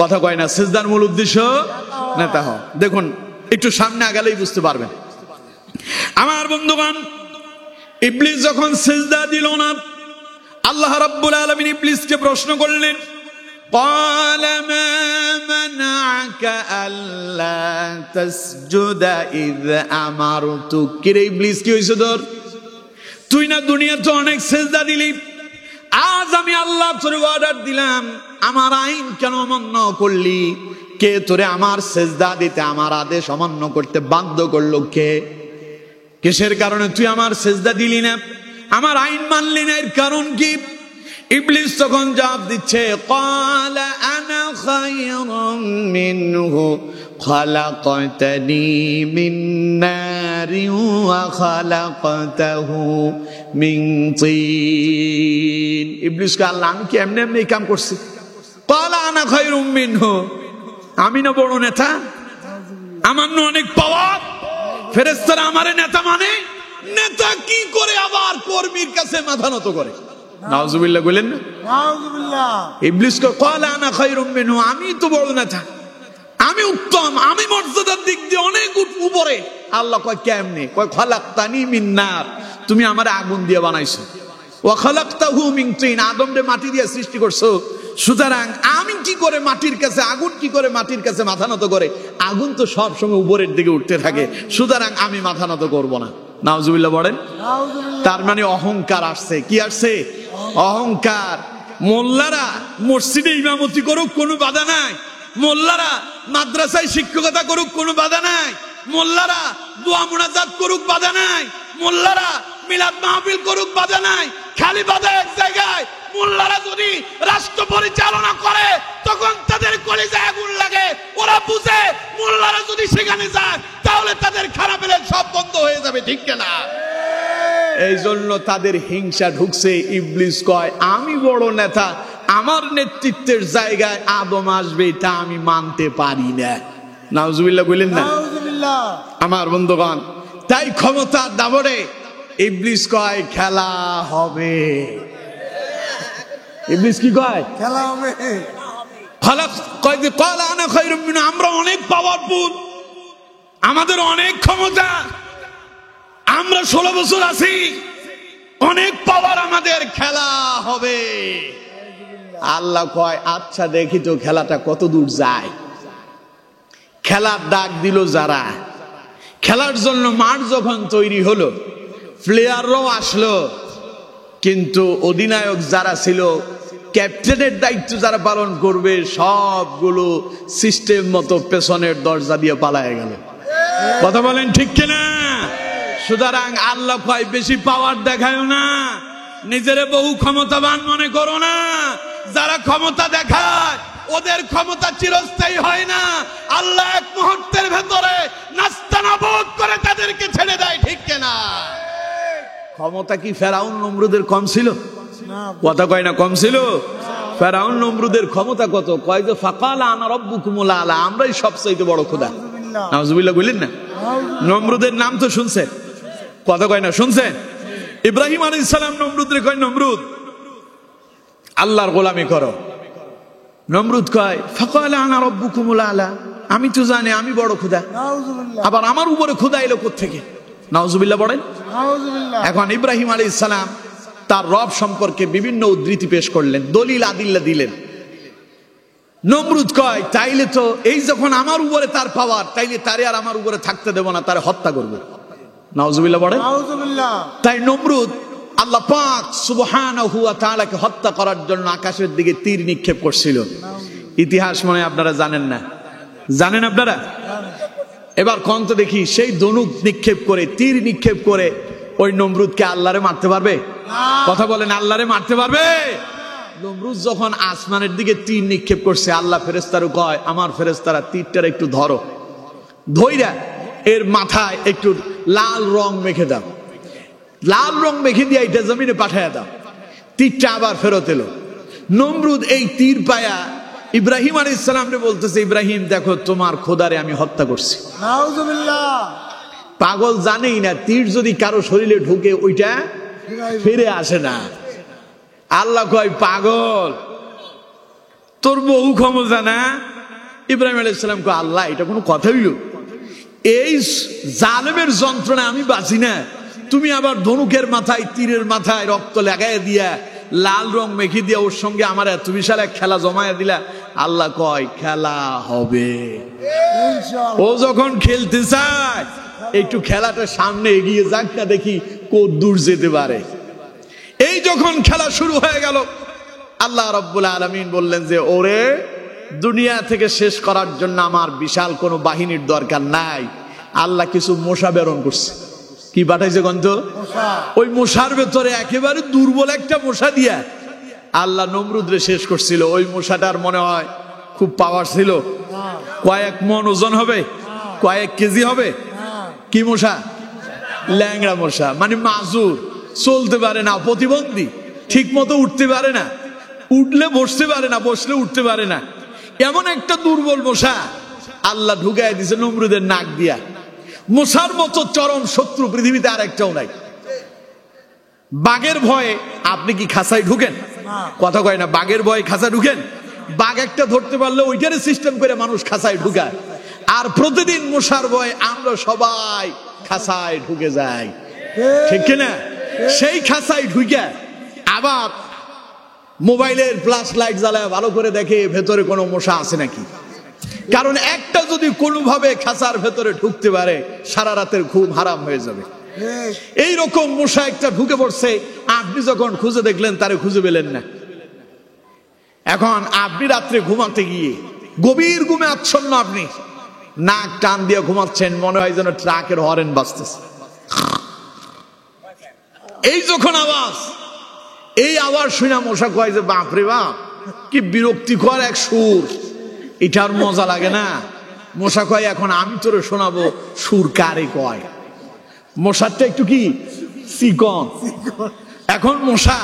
কথা কয় না, সেজদার মূল উদ্দেশ্য নেতা হওয়া। দেখুন একটু সামনে আগালেই বুঝতে পারবেন। আমার বন্ধুগণ, ইবলিস যখন সেজদা দিল না, আল্লাহ রাব্বুল আলামিন ইবলিসকে প্রশ্ন করলেন, قال ما منعك ألا تسجد إذ أمرتك। কিরে ইবলিস কি হইছে তোর? তুই না দুনিয়াতে অনেক সেজদা দিলি, আজ আমি আল্লাহ তোরে অর্ডার দিলাম, আমার আইন কেন অমান্য করলি? কে তোরে আমার সেজদা দিতে, আমার আদেশ অমান্য করতে বাধ্য করলো? কে? কিসের কারণে তুই আমার সেজদা দিলি না, আমার আইন মানলি না? এর কারণ কি? ইবলিস তখন জবাব দিচ্ছে, ক্বালা আনা খায়রুম মিনহু খালাকতানি মিন নারিন ওয়া খালাকতাহু মিন তিন। ইবলিসকে আল্লাহ আমি কি এমনি এমনি কাম করছি? ক্বালা আনা খায়রুম মিনহু, আমি না বড় নেতা, আমার না অনেক পাওয়ার, ফেরেশতারা আমারে নেতা মানে? নেতা কি করে আবার কর্মীর কাছে মাথা নত করে? নাউজুবিল্লাহ বলেন না? নাউজুবিল্লাহ। ইবলিস কয় ক্বালা আনা খায়রুম মিনহু, আমি তো বড় নেতা, আমি উত্তম, আমি মর্যাদার দিক দিয়ে অনেক উপরে। আল্লাহ কয় কেমনে? কয় খালাকতানি মিন নার, তুমি আমারে আগুন দিয়ে বানাইছো, ওয়া খালাকতাহু মিন তিন, আদমরে মাটি দিয়ে সৃষ্টি করছো। সুতরাং আমি কি করে মাটির কাছে, আগুন কি করে মাটির কাছে মাথা নত করে? আগুন তো সব সময় উপরের দিকে উঠতে থাকে, সুতরাং আমি মাথা নত করব না। নাউজুবিল্লাহ বলেন। তার মানে অহংকার আসছে। কি আসছে? অহংকার। মোল্লারা মসজিদে ইমামতি করুক, কোনো বাধা নাই। মোল্লারা মাদ্রাসায় শিক্ষকতা করুক, কোনো বাধা নাই। মোল্লারা দোয়া মুনাজাত করুক, বাধা নাই। মোল্লারা মিলাদ মাহফিল করুক, বাধা নাই। খালি বাধা এক জায়গায়, মোল্লারা যদি রাষ্ট্র পরিচালনা করে তখন তাদের কলিজায় আগুন লাগে। ওরা বুঝে মোল্লারা যদি সেখানে যায় তাহলে তাদের খারাপের সব বন্ধ হয়ে যাবে। ঠিক কিনা? এই জন্য তাদের হিংসা ঢুকছে। ইবলিস কয় আমি বড় নেতা, আমার নেতৃত্বের জায়গায় আদম আসবে, এটা আমি মানতে পারি না। নাউজুবিল্লাহ বলেন না? আমার বন্ধুগণ, তাই ক্ষমতার দাবড়ে ইবলিস কয় খেলা হবে। ইবলিস কি কয়? খেলা হবে। আমরা অনেক পাওয়ারফুল, আমাদের অনেক ক্ষমতা, আমরা 16 বছর আছি, অনেক পাওয়ার আমাদের, খেলা হবে। আল্লাহ কয় আচ্ছা দেখি তো খেলাটা কত দূর যায়। খেলার ডাক দিল যারা, খেলার জন্য মাঠ যখন তৈরি হলো, প্লেয়াররাও আসলো, কিন্তু অধিনায়ক যারা ছিল, ক্যাপ্টেনের দায়িত্ব যারা পালন করবে, সবগুলো সিস্টেম মতো পেছনের দরজা দিয়ে পালায় গেল। কথা বলেন ঠিক কিনা? সুতরাং আল্লাহ কয় বেশি পাওয়ার দেখায় না, নিজের বহু ক্ষমতাবান মনে করো না। যারা ক্ষমতা দেখায় ওদের ক্ষমতা চিরস্থায়ী হয় না। আল্লাহ এক মুহূর্তের ভেতরে নাস্তানাবুদ করে তাদেরকে ছেড়ে দেয়, ঠিক কিনা? ক্ষমতা কি ফেরাউন নমরুদের কম ছিল? কথা কয় না কম ছিল? ফেরাউন নমরুদের ক্ষমতা কত? কয় যে ফাকালা আনা রাব্বুকুমুল আলা, আমরাই সবচাইতে বড় খোদা। নাউজুবিল্লাহ বললেন না? নমরুদের নাম তো শুনছেন, কথা কয় না শুনছেন? ইব্রাহিম আলাইহিস সালাম নমরুদরে কয়, নমরুদ আল্লাহর গোলামি করো। নমরুদ কয় ফাকালা আনা রাব্বুকুমুল আলা, আমি তো জানি আমি বড় খোদা, আবার আমার উপরে খোদা এলো কোত্থেকে? নাউজুবিল্লাহ বলেন। এখন ইব্রাহিম আলাইহিস সালাম তার রব সম্পর্কে বিভিন্ন উদ্ধৃতি পেশ করলেন, দলিল আদিল্লা দিলেন। নমরুদ কয় তাইলে তো এই যখন আমার উপরে তার পাওয়ার, তাইলে তারে আর আমার উপরে থাকতে দেব না, তারে হত্যা করব। নাউজুবিল্লাহ বলেন। তাই নমরুদ আল্লাহ পাক সুবহানাহু ওয়া তাআলাকে হত্যা করার জন্য আকাশের দিকে তীর নিক্ষেপ করছিল। ইতিহাস মনে আপনারা জানেন না? জানেন আপনারা? এবার কোন তো দেখি, সেই ধনুক নিক্ষেপ করে, তীর নিক্ষেপ করে ওই নমরুদকে আল্লাহরে মারতে পারবে? কথা বলেন, আল্লাহরে মারতে পারবে? নমরুদ যখন আসমানের দিকে তীর নিক্ষেপ করছে, আল্লাহ ফেরেশতারও কয় আমার ফেরেশতারা তীরটার একটু ধরো, ধইরা এর মাথায় একটু লাল রং মেখে দাও, লাল রং মেখে দিয়ে এটা জমিনে পাঠায় দাও। তীরটা আবার ফেরত এলো। নমরুদ এই তীর পায়া ইব্রাহিম আলাইহিস সালামকে বলতেছে, ইব্রাহিম দেখো তোমার খোদারে আমি হত্যা করছি। নাউজুবিল্লাহ। পাগল জানেই না তীর যদি কারো শরীরে ঢুকে ওইটা ফিরে আসে না। আল্লাহ কয় পাগল, তোর বহু ক্ষমতা না? ইব্রাহিম আলাইহিস সালাম কয় আল্লাহ এটা কোনো কথা হইল? এই জালেমের যন্ত্রণা আমি বাঁচি না, তুমি আবার ধনুকের মাথায়, তীরের মাথায় রক্ত লাগাইয়া দিয়া, লাল রং মেখে দিয়া ওর সঙ্গে আমার এত বিশাল এক খেলা জমায়া দিলা। আল্লাহ কয় খেলা হবে। ও যখন খেলতে চায় একটু খেলাটা সামনে এগিয়ে যাক না, দেখি কত দূর যেতে পারে। এই যখন খেলা শুরু হয়ে গেল, আল্লাহ রাব্বুল আলামিন বললেন যে ওরে দুনিয়া থেকে শেষ করার জন্য আমার বিশাল কোনো বাহিনীর দরকার নাই। আল্লাহ কিছু মশা বেরন করছে। কি পাঠাইছে গন্ধ? ওই মশার ভেতরে একেবারে দুর্বল একটা মশা দিয়া আল্লাহ নমরুদরে শেষ করছিল। ওই মশাটার মনে হয় খুব পাওয়ার ছিল, কয়েক মন ওজন হবে, কয়েক কেজি হবে। কি মশা? ল্যাংড়া মশা, মানে মাজুর, চলতে পারে না, প্রতিবন্ধী, ঠিক মতো উঠতে পারে না, উঠলে বসতে পারে না, বসলে উঠতে পারে না, এমন একটা দুর্বল মশা আল্লাহ ঢুকাই দিছে নমরুদের নাক দিয়া। মশার মতো চরম শত্রু পৃথিবীতে আর একটাও নাই। বাঘের ভয়ে আপনি কি খাঁচায় ঢুকেন? কথা কয় না, বাঘের ভয়ে খাঁচা ঢুকেন? বাঘ একটা ধরতে পারলে ওইটারে সিস্টেম করে মানুষ খাঁচায় ঢুকায়। আর প্রতিদিন মশার ভয়ে আমরা সবাই খাঁচায় ঢুকে যাই, ঠিক কিনা? সেই খাঁচায় ঢুকে আবার মোবাইলের ফ্ল্যাশ লাইট জ্বালায় ভালো করে দেখে ভেতরে কোনো মশা আছে নাকি। কারণ একটা যদি কোনোভাবে খাঁচার ভেতরে ঢুকতে পারে, সারা রাতের ঘুম হারাম হয়ে যাবে। এইরকম মশা একটা ঢুকে পড়ছে, আপনি যখন খুঁজে দেখলেন তারে খুঁজে পেলেন না। এখন আপনি রাত্রে ঘুমাতে গিয়ে গভীর ঘুমে আচ্ছন্ন, আপনি নাক টান দিয়ে ঘুমাচ্ছেন, মনে হয় যেন ট্রাকের হরেন বাজতেছে। এই যখন আওয়াজ, এই আওয়াজ শুনে মশা কয় যে বাপরে বাপ, কি বিরক্তিকর এক সুর, এটার মজা লাগে না? মশা কয় এখন আমি তোরে শোনাবো সুর কারে কয়। মশারটা একটু কি চিকন। এখন মশা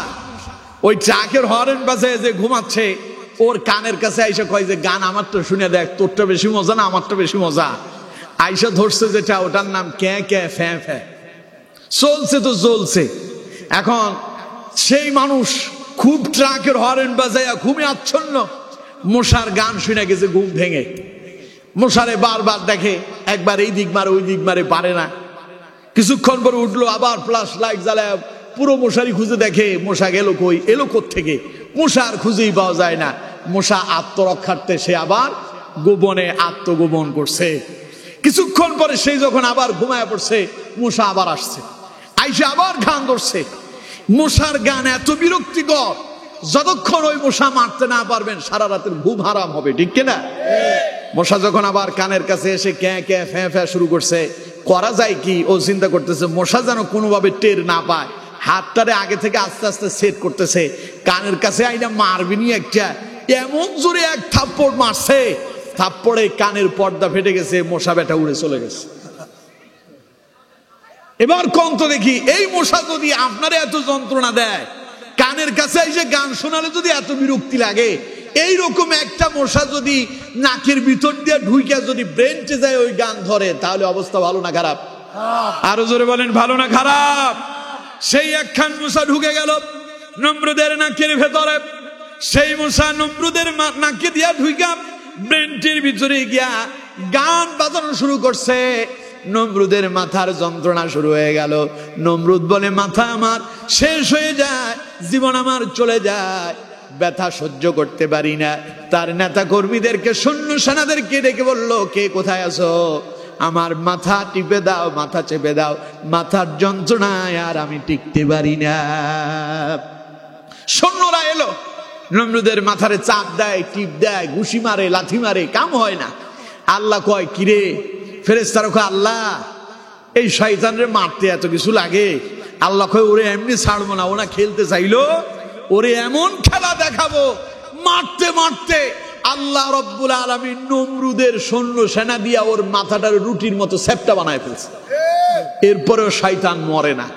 ওই ট্রাকের হরেন বাজায় যে ঘুমাচ্ছে, ওর কানের কাছে আইসা কয় যে গান আমারটা শুনে দেখ, তোরটা বেশি মজা না আমারটা বেশি মজা। আইসা ধরছে যেটা, ওটার নাম ক্যা ক্যা ফ্যা ফ্যা। চলছে তো চলছে। এখন সেই মানুষ খুব ট্রাকের হরেন বাজাইয়া ঘুমে আচ্ছন্ন, মশার গান শুনে গেছে ঘুম ভেঙে। মশারে বারবার দেখে, একবার এই দিক মারে ওই দিক মারে, পারে না। কিছুক্ষণ পরে উঠলো, আবার ফ্ল্যাশ লাইট জ্বালায় পুরো মশারি খুঁজে দেখে মশা গেল কই, এলো কোত্থেকে, মশার খুঁজেই পাওয়া যায় না। মশা আত্মরক্ষার্থে সে আবার গোপনে আত্মগোপন করছে। কিছুক্ষণ পরে সেই যখন আবার ঘুমায় পড়ছে, মশা আবার আসছে, আইসা আবার গান ধরছে। মশার গান এত বিরক্তিকর, যতক্ষণ ওই মশা মারতে না পারবেন সারা রাতের ঘুম হারাম হবে, ঠিক কিনা? মশা যখন আবার কানের কাছে এসে ক্যাঁ ক্যাঁ ফ্যাঁ ফ্যাঁ শুরু করছে, করা যায় কি? ও চিন্তা করতেছে মশা যেন কোনোভাবে টের না পায়, হাতটারে আগে থেকে আস্তে আস্তে সেট করতেছে, কানের কাছে আইনা মারবিনি একটা। এমন জোরে এক থাপ্পড় মারছে, থাপ্পড়ে কানের পর্দা ফেটে গেছে, মশা বেটা উড়ে চলে গেছে। এবার কোন তো দেখি, এই মশা যদি আপনারে এত যন্ত্রণা দেয়, কানের কাছে এসে গান শোনালে যদি এত বিরক্তি লাগে, এইরকম একটা মশা যদি নাকের ভিতর দিয়ে ঢুইকা যদি ব্রেনটে যায় ওই গান ধরে, তাহলে অবস্থা ভালো না খারাপ? আরো জোরে বলেন, ভালো না খারাপ? সেই একখান মশা ঢুকে গেল নমরুদের নাকের ভেতরে। সেই মশা নমরুদের নাকে দিয়া ঢুইকা ব্রেনটির ভিতরে গিয়া গান বাজানো শুরু করছে। নমরুদের মাথার যন্ত্রণা শুরু হয়ে গেল। নমরুদ বলে, মাথা আমার শেষ হয়ে যায়, জীবন আমার চলে যায়, ব্যথা সহ্য করতে পারি না। তার নেতা কর্মীদেরকে, সৈন্য সেনাদেরকে ডেকে বলল, কে কোথায় আছো? আমার মাথা টিপে দাও, মাথা চেপে দাও, মাথার যন্ত্রণায় আর আমি টিকতে পারি না। সৈন্যরা এলো, নমরুদের মাথারে চাপ দেয়, টিপ দেয়, ঘুষি মারে, লাথি মারে, কাম হয় না। আল্লাহ কয়, কিরে? ফেরেশতারা কয়, আল্লাহ এই শয়তানরে মারতে এত কিছু লাগে? আল্লাহ কয়, ওরে এমনি ছাড়বো না, ওরা খেলতে চাইলো, ওরে এমন খেলা দেখাবো, মারতে মারতে আল্লাহ রব্বুল আলামিন নমরুদের সৈন্য সেনা দিয়া ওর মাথাটার রুটির মতো সেপ্টা বানায় ফেলছে। এরপরেও শয়তান মরে না,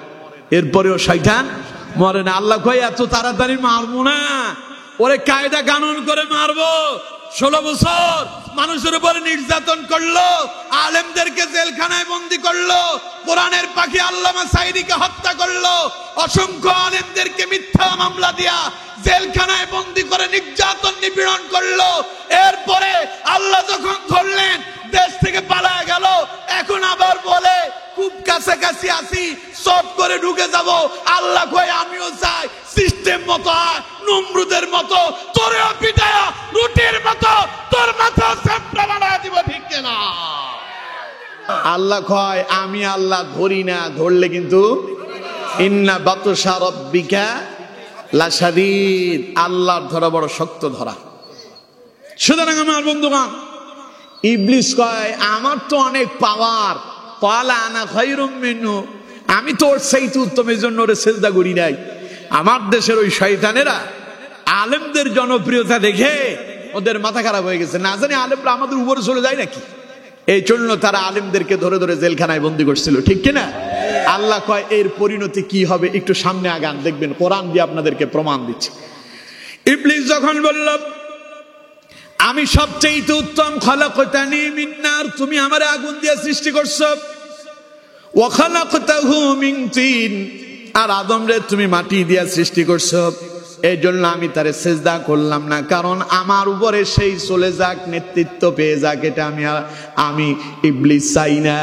এরপরেও শয়তান মরে না। আল্লাহ কয়, এত তাড়াতাড়ি মারবো না, ওরে কায়দা কানুন করে মারবো। 16 বছর মানুষের উপরে নির্যাতন করলো, আলেমদেরকে জেলখানায় বন্দী করলো, কোরআনের পাখি আল্লামা সাইদিকে হত্যা করলো, অসংখ্য আলেমদেরকে মিথ্যা মামলা দিয়া জেলখানায় বন্দী করে নির্যাতন নিপীড়ন করলো। এরপরে আল্লাহ যখন ধরলেন, দেশ থেকে পালায় গেল। এখন আবার বলে খুব কাছাকাছি আসি, শর্ট করে ঢুকে যাব। আল্লাহ কয়, আমিও চাই সিস্টেম মতো আয়, নমরুদের মতো তোরেও পিটায়া রুটির মতো তোর মাথা সেপ্টা বানায় দিব, ঠিক না? আল্লাহ কয়, আমি আল্লাহ ধরি না, ধরলে কিন্তু ইন্না বাতশা রাব্বিকা লাশাদীদ, আল্লাহর ধরা বড় শক্ত ধরা। সুতরাং আমার বন্ধুগণ, ইবলিস কয়, আমার তো অনেক পাওয়ার, ক্বালা আনা খায়রুম মিনহু, আমি তো ওর চাইতে উত্তম, এই জন্য ওরে সিজদা করি নাই। আমার দেশের ওই শয়তানেরা আলেমদের জনপ্রিয়তা দেখে ওদের মাথা খারাপ হয়ে গেছে, না জানি আলেমরা আমাদের উপরে চলে যায় নাকি, এই জন্য তারা আলেমদেরকে ধরে ধরে জেলখানায় বন্দী করছিল, ঠিক কিনা? আল্লাহ কয়, এর পরিণতি কি হবে একটু সামনে আগান, দেখবেন, কোরআন দিয়ে আপনাদেরকে প্রমাণ দিচ্ছে। ইবলিস যখন বলল, আমি সবচেয়ে উত্তম, খলাকতানি মিন নার, তুমি আমারে আগুন দিয়ে সৃষ্টি করছো, ওয়া খলাকতাহু মিন তিন, আর আদমরে তুমি মাটি দিয়ে সৃষ্টি করছো, এই জন্য আমি তারে সিজদা করলাম না, কারণ আমার উপরে সেই চলে যাক, নেতৃত্ব পেয়ে যাক, এটা আমি ইবলিস চাই না।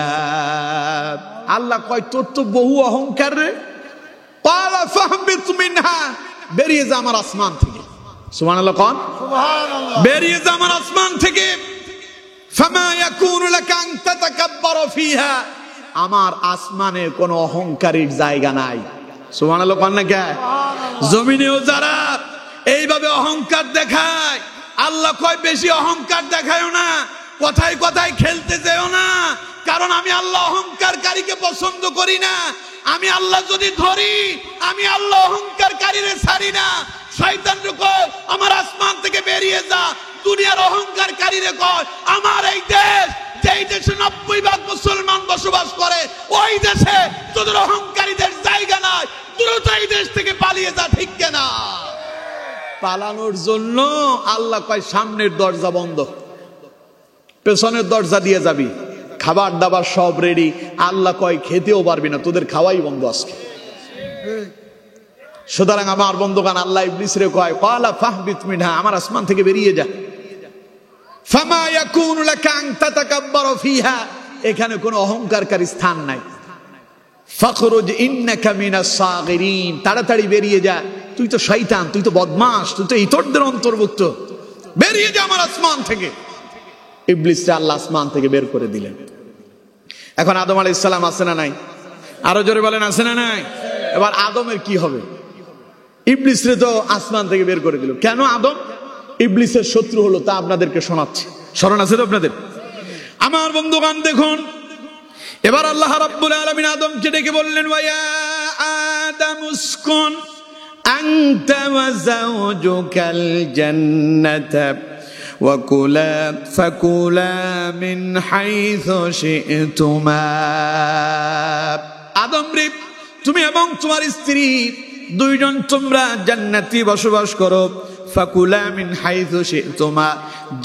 আল্লাহ কয়, তোর তো বহু অহংকার রে। ক্বালা ফাহবিত মিনহা, বেরিয়ে যা আমার আসমান থেকে। সুবহানাল্লাহ, কোন সুবহানাল্লাহ, বেরিয়ে যা আমার আসমান থেকে। ফামা ইয়াকুনু লাকা আন তাতাকাব্বারা ফিহা, আমার আসমানে কোনো অহংকারীর জায়গা নাই। সুবহানাল্লাহ, কোন না কে? জমিনেও যারা এইভাবে অহংকার দেখায়, আল্লাহ কয়, বেশি অহংকার দেখায়ও না, কথায় কথায় খেলতে যেও না, কারণ আমি আল্লাহ অহংকারকারীকে পছন্দ করি না। আমি আল্লাহ যদি ধরি, আমি আল্লাহ অহংকারকারীরে ছাড়ি না। শয়তানরে কয়, আমার আসমান থেকে বেরিয়ে যা। দুনিয়ার অহংকারকারীরে কয়, আমার এই দেশ, যেই দেশে 90% মুসলমান বসবাস করে, ওই দেশে তোদের অহংকারীদের জায়গা নাই, দ্রুত এই দেশ থেকে পালিয়ে যা, ঠিক না? পালানোর জন্য আল্লাহ কয়, সামনের দরজা বন্ধ, পেছনের দরজা দিয়ে যাবি, খাবার দাবার সব রেডি। আল্লাহ কয়, খেতেও পারবি না, তোদের খাওয়াই বন্ধ আজকে। সুতরাং আমার বন্ধুগণ, আল্লাহ ইবলিসরে কয়, ক্বালা ফাহবিত মিনহা, আমার আসমান থেকে বেরিয়ে যা। ফামা ইয়াকুনু লাকা আন তাতাকাব্বারা ফিহা, এখানে কোনো অহংকারকারী স্থান নাই। ফাখরুজ ইন্নাকা মিনাস সাগিরিন, তাড়াতাড়ি বেরিয়ে যা, তুই তো শয়তান, তুই তো বদমাশ, তুই তো ইতরদের অন্তর্ভুক্ত, বেরিয়ে যা আমার আসমান থেকে। ইবলিসকে আল্লাহ আসমান থেকে বের করে দিলেন। এখন আদম আলাইহিস সালাম আছে না নাই? আরো জোরে বলেন, আছে না নাই? এবার আদমের কি হবে? ইবলিসরে তো আসমান থেকে বের করে দিল। কেন আদম ইবলিসের শত্রু হলো তা আপনাদেরকে শোনাচ্ছি। স্মরণ আছে তো আপনাদের? আমার বন্ধুগণ দেখুন, এবার আল্লাহ রাব্বুল আলামিন আদমকে ডেকে বললেন, ওয়া আদম উসকুন আনতা ওয়া যাওজুকাল জান্নাতা ওয়া কুলা ফাকুলা মিন হাইসু শি'তুমা। আদম রে, তুমি এবং তোমার স্ত্রী দুইজন তোমরা জান্নাতে বসবাস করো। ফাকুলা মিন হাইসু শি'তুমা,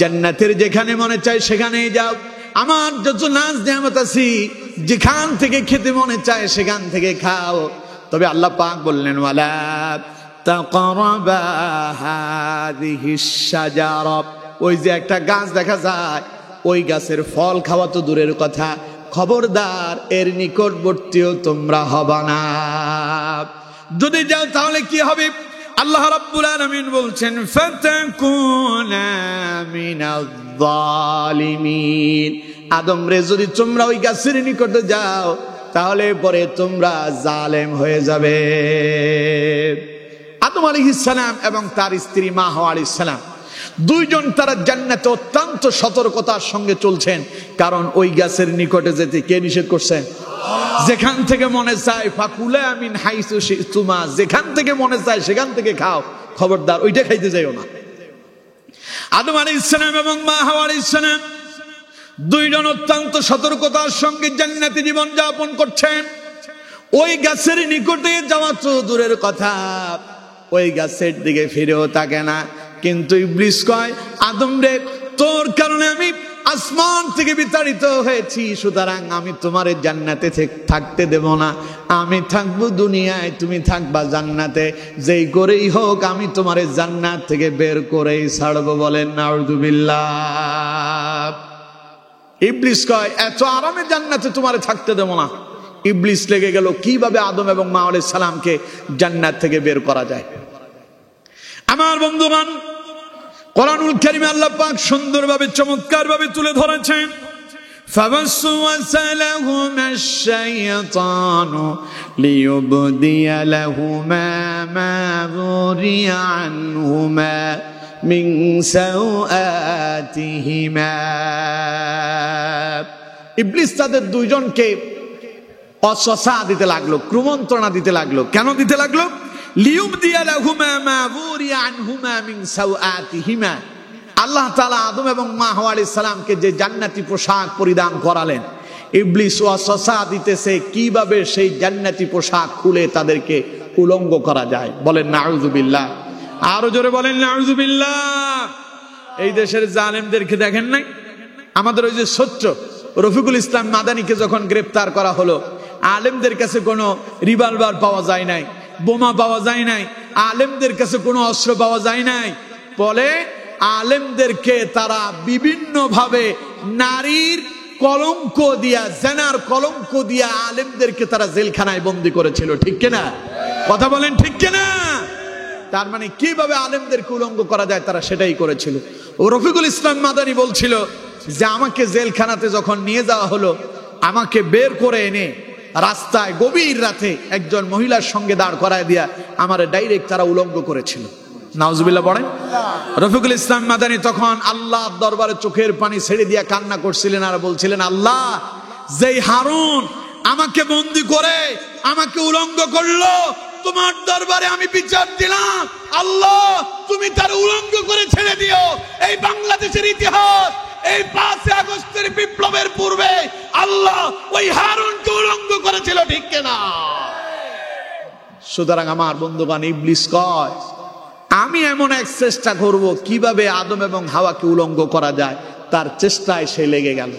জান্নাতের যেখানে মনে চায় সেখানেই যাও। আমার যত নাজ নিয়ামত আছে যেখান থেকে খেতে মনে চায় সেখান থেকে খাও। তবে আল্লাহ পাক বললেন, ওয়ালা তাকরাবা হাযিহিশ শাজারা, ওই যে একটা গাছ দেখা যায়, ওই গাছের ফল খাওয়া তো দূরের কথা, খবরদার এর নিকটবর্তীও তোমরা হবা না। যদি যাও তাহলে কি হবে? আল্লাহ রাব্বুল আলামিন বলছেন, ফাতাকুনা মিনাজ জালিমিন। আদম রে, যদি তোমরা ওই গাছের নিকটে যাও তাহলে পরে তোমরা জালেম হয়ে যাবে। আদম আলাইহিস সালাম এবং তার স্ত্রী মা হাওয়া আলাইহিস সালাম দুইজন তারা জান্নাতে অত্যন্ত সতর্কতার সঙ্গে চলছেন, কারণ ওই গাছের নিকটে যেতে কে নিষেধ করছেন? যেখান থেকে মনে চায়, ফাকুলা মিন হাইসু শি'তুমা, যেখান থেকে মনে চায় সেখান থেকে খাও, খবরদার ওইটা খাইতে যাইও না। আদম আলাইহিস সালাম এবং মা হাওয়া আলাইহিস সালাম দুইজন অত্যন্ত সতর্কতার সঙ্গে জান্নাতে জীবন যাপন করছেন। ওই গাছের নিকটে যাওয়া তো দূরের কথা, ওই গাছের দিকে ফিরেও তাকে না। কিন্তু ইবলিস কয়, আদম রে, তোর কারণে আমি আসমান থেকে বিতাড়িত হয়েছি, সুতরাং আমি তোমার জান্নাতে থাকতে দেব না। আমি থাকবো দুনিয়ায়, তুমি থাকবা জান্নাতে। যেই করেই হোক আমি তোমার জান্নাত থেকে বের করেই ছাড়বো। বলেন নাউযুবিল্লাহ। ইবলিস কয়, এত আরামে জান্নাতে তোমারে থাকতে দেব না। ইবলিস লেগে গেল কিভাবে আদম এবং মা আলাইহিস সালামকে জান্নাত থেকে বের করা যায়। আমার বন্ধুগণ, কোরআনুল কারীমে আল্লাহ পাক সুন্দরভাবে চমৎকারভাবে তুলে ধরেছেন, ফাওয়াসওয়াসা লাহুমাশ শাইতানু লিইউবদিয়া লাহুমা মা যুরিয়া আনহুমা মিন সাওআতিহিমা। ইবলিস তাদের দুইজনকে অসসা দিতে লাগলো, কুমন্ত্রণা দিতে লাগলো। কেন দিতে লাগলো? লিইউবদিয়া লাহুমা মা যুরিয়া আনহুমা মিন সাওআতিহিমা। আল্লাহ তাআলা আদম এবং মা হাওয়া আলাইহিস সালামকে যে জান্নাতি পোশাক পরিধান করালেন, ইবলিস ওয়াসওয়াসা দিতেছে কিভাবে সেই জান্নাতি পোশাক খুলে তাদেরকে উলঙ্গ করা যায়। বলেন নাউযুবিল্লাহ। আরো জোরে বলেন নাউযুবিল্লাহ। এই দেশের জালেমদেরকে দেখেন নাই? আমাদের ওই যে সত্য রফিকুল ইসলাম মাদানীকে যখন গ্রেফতার করা হলো, আলেমদের কাছে কোনো রিভলভার পাওয়া যায় নাই, বোমা পাওয়া যায় নাই, আলেমদের কাছে কোনো অস্ত্র পাওয়া যায় নাই। বলে আলেমদেরকে তারা বিভিন্ন ভাবে নারীর কলঙ্ক দিয়া, জেনার কলঙ্ক দিয়া আলেমদেরকে তারা জেলখানায় বন্দী করেছিল। ঠিক কিনা? কথা বলেন ঠিক কিনা? তার মানে কিভাবে আলেমদেরকে উলঙ্গ করা যায় তারা সেটাই করেছিল। ও রফিকুল ইসলাম মাদানী বলছিল যে আমাকে জেলখানাতে যখন নিয়ে যাওয়া হলো, আমাকে বের করে এনে রাস্তায় গভীর রাতে একজন মহিলার সঙ্গে দাঁড় করায় দিয়া আমার ডাইরেক্ট তারা উলঙ্গ করেছিল। নাউজুবিল্লাহ পড়েন। রফিকুল ইসলাম মাদানী তখন আল্লাহর দরবারে চোখের পানি ছেড়ে দিয়া কান্না করছিলেন আর বলছিলেন, আল্লাহ, যেই হারুন আমাকে বন্দী করে আমাকে উলঙ্গ করলো, তোমার দরবারে আমি বিচার দিলাম, আল্লাহ তুমি তার উলঙ্গ করে ছেড়ে দিও। এই বাংলাদেশের ইতিহাস, এই 5 আগস্টের বিপ্লবের পূর্বে আল্লাহ ওই হারুনকে উলঙ্গ করেছিল। ঠিক কিনা? সুতরাং আমার বন্ধুগণ, ইবলিস কয় আমি এমন এক চেষ্টা করব কিভাবে আদম এবং হাওয়াকে উলঙ্গ করা যায়, তার চেষ্টায় সে লেগে গেল।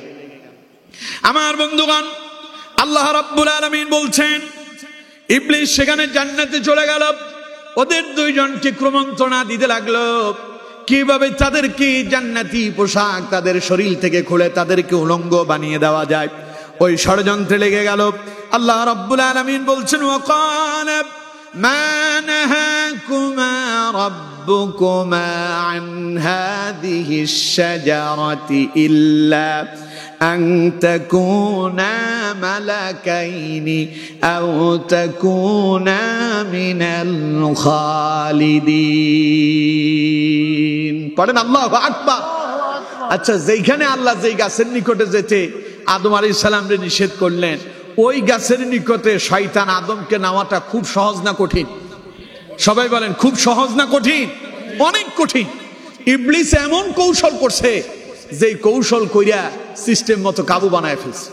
আমার বন্ধুগণ, আল্লাহ রাব্বুল আলামিন বলছেন, ইবলিস সেখানে জান্নাতে চলে গেল, ওদের দুইজনকে কুমন্ত্রণা দিতে লাগলো কিভাবে তাদেরকে জান্নাতি পোশাক তাদের শরীর থেকে খুলে তাদেরকে উলঙ্গ বানিয়ে দেওয়া যায়। ওই ষড়যন্ত্রে লেগে গেল। আল্লাহ রাব্বুল আলামিন বলছেন, ওয়াকাল মা নাহাকুমা রাব্বুকুমা আন হাযিহিশ শাজারাতি ইল্লা আন তাকুনা মালাকাইনি আও তাকুনা মিনাল খালিদিন। পড়েন আল্লাহু আকবার। আচ্ছা, যেখানে আল্লাহ যেই গাছের নিকটে যেতে আদম আলাইহিস সালামকে নিষেধ করলেন, ওই গাছের নিকটে শয়তান আদমকে নেওয়াটা খুব সহজ না কঠিন? সবাই বলেন, খুব সহজ না কঠিন? অনেক কঠিন। ইবলিস এমন কৌশল করছে, যে কৌশল কইরা সিস্টেম মতো কাবু বানায় ফেলছে।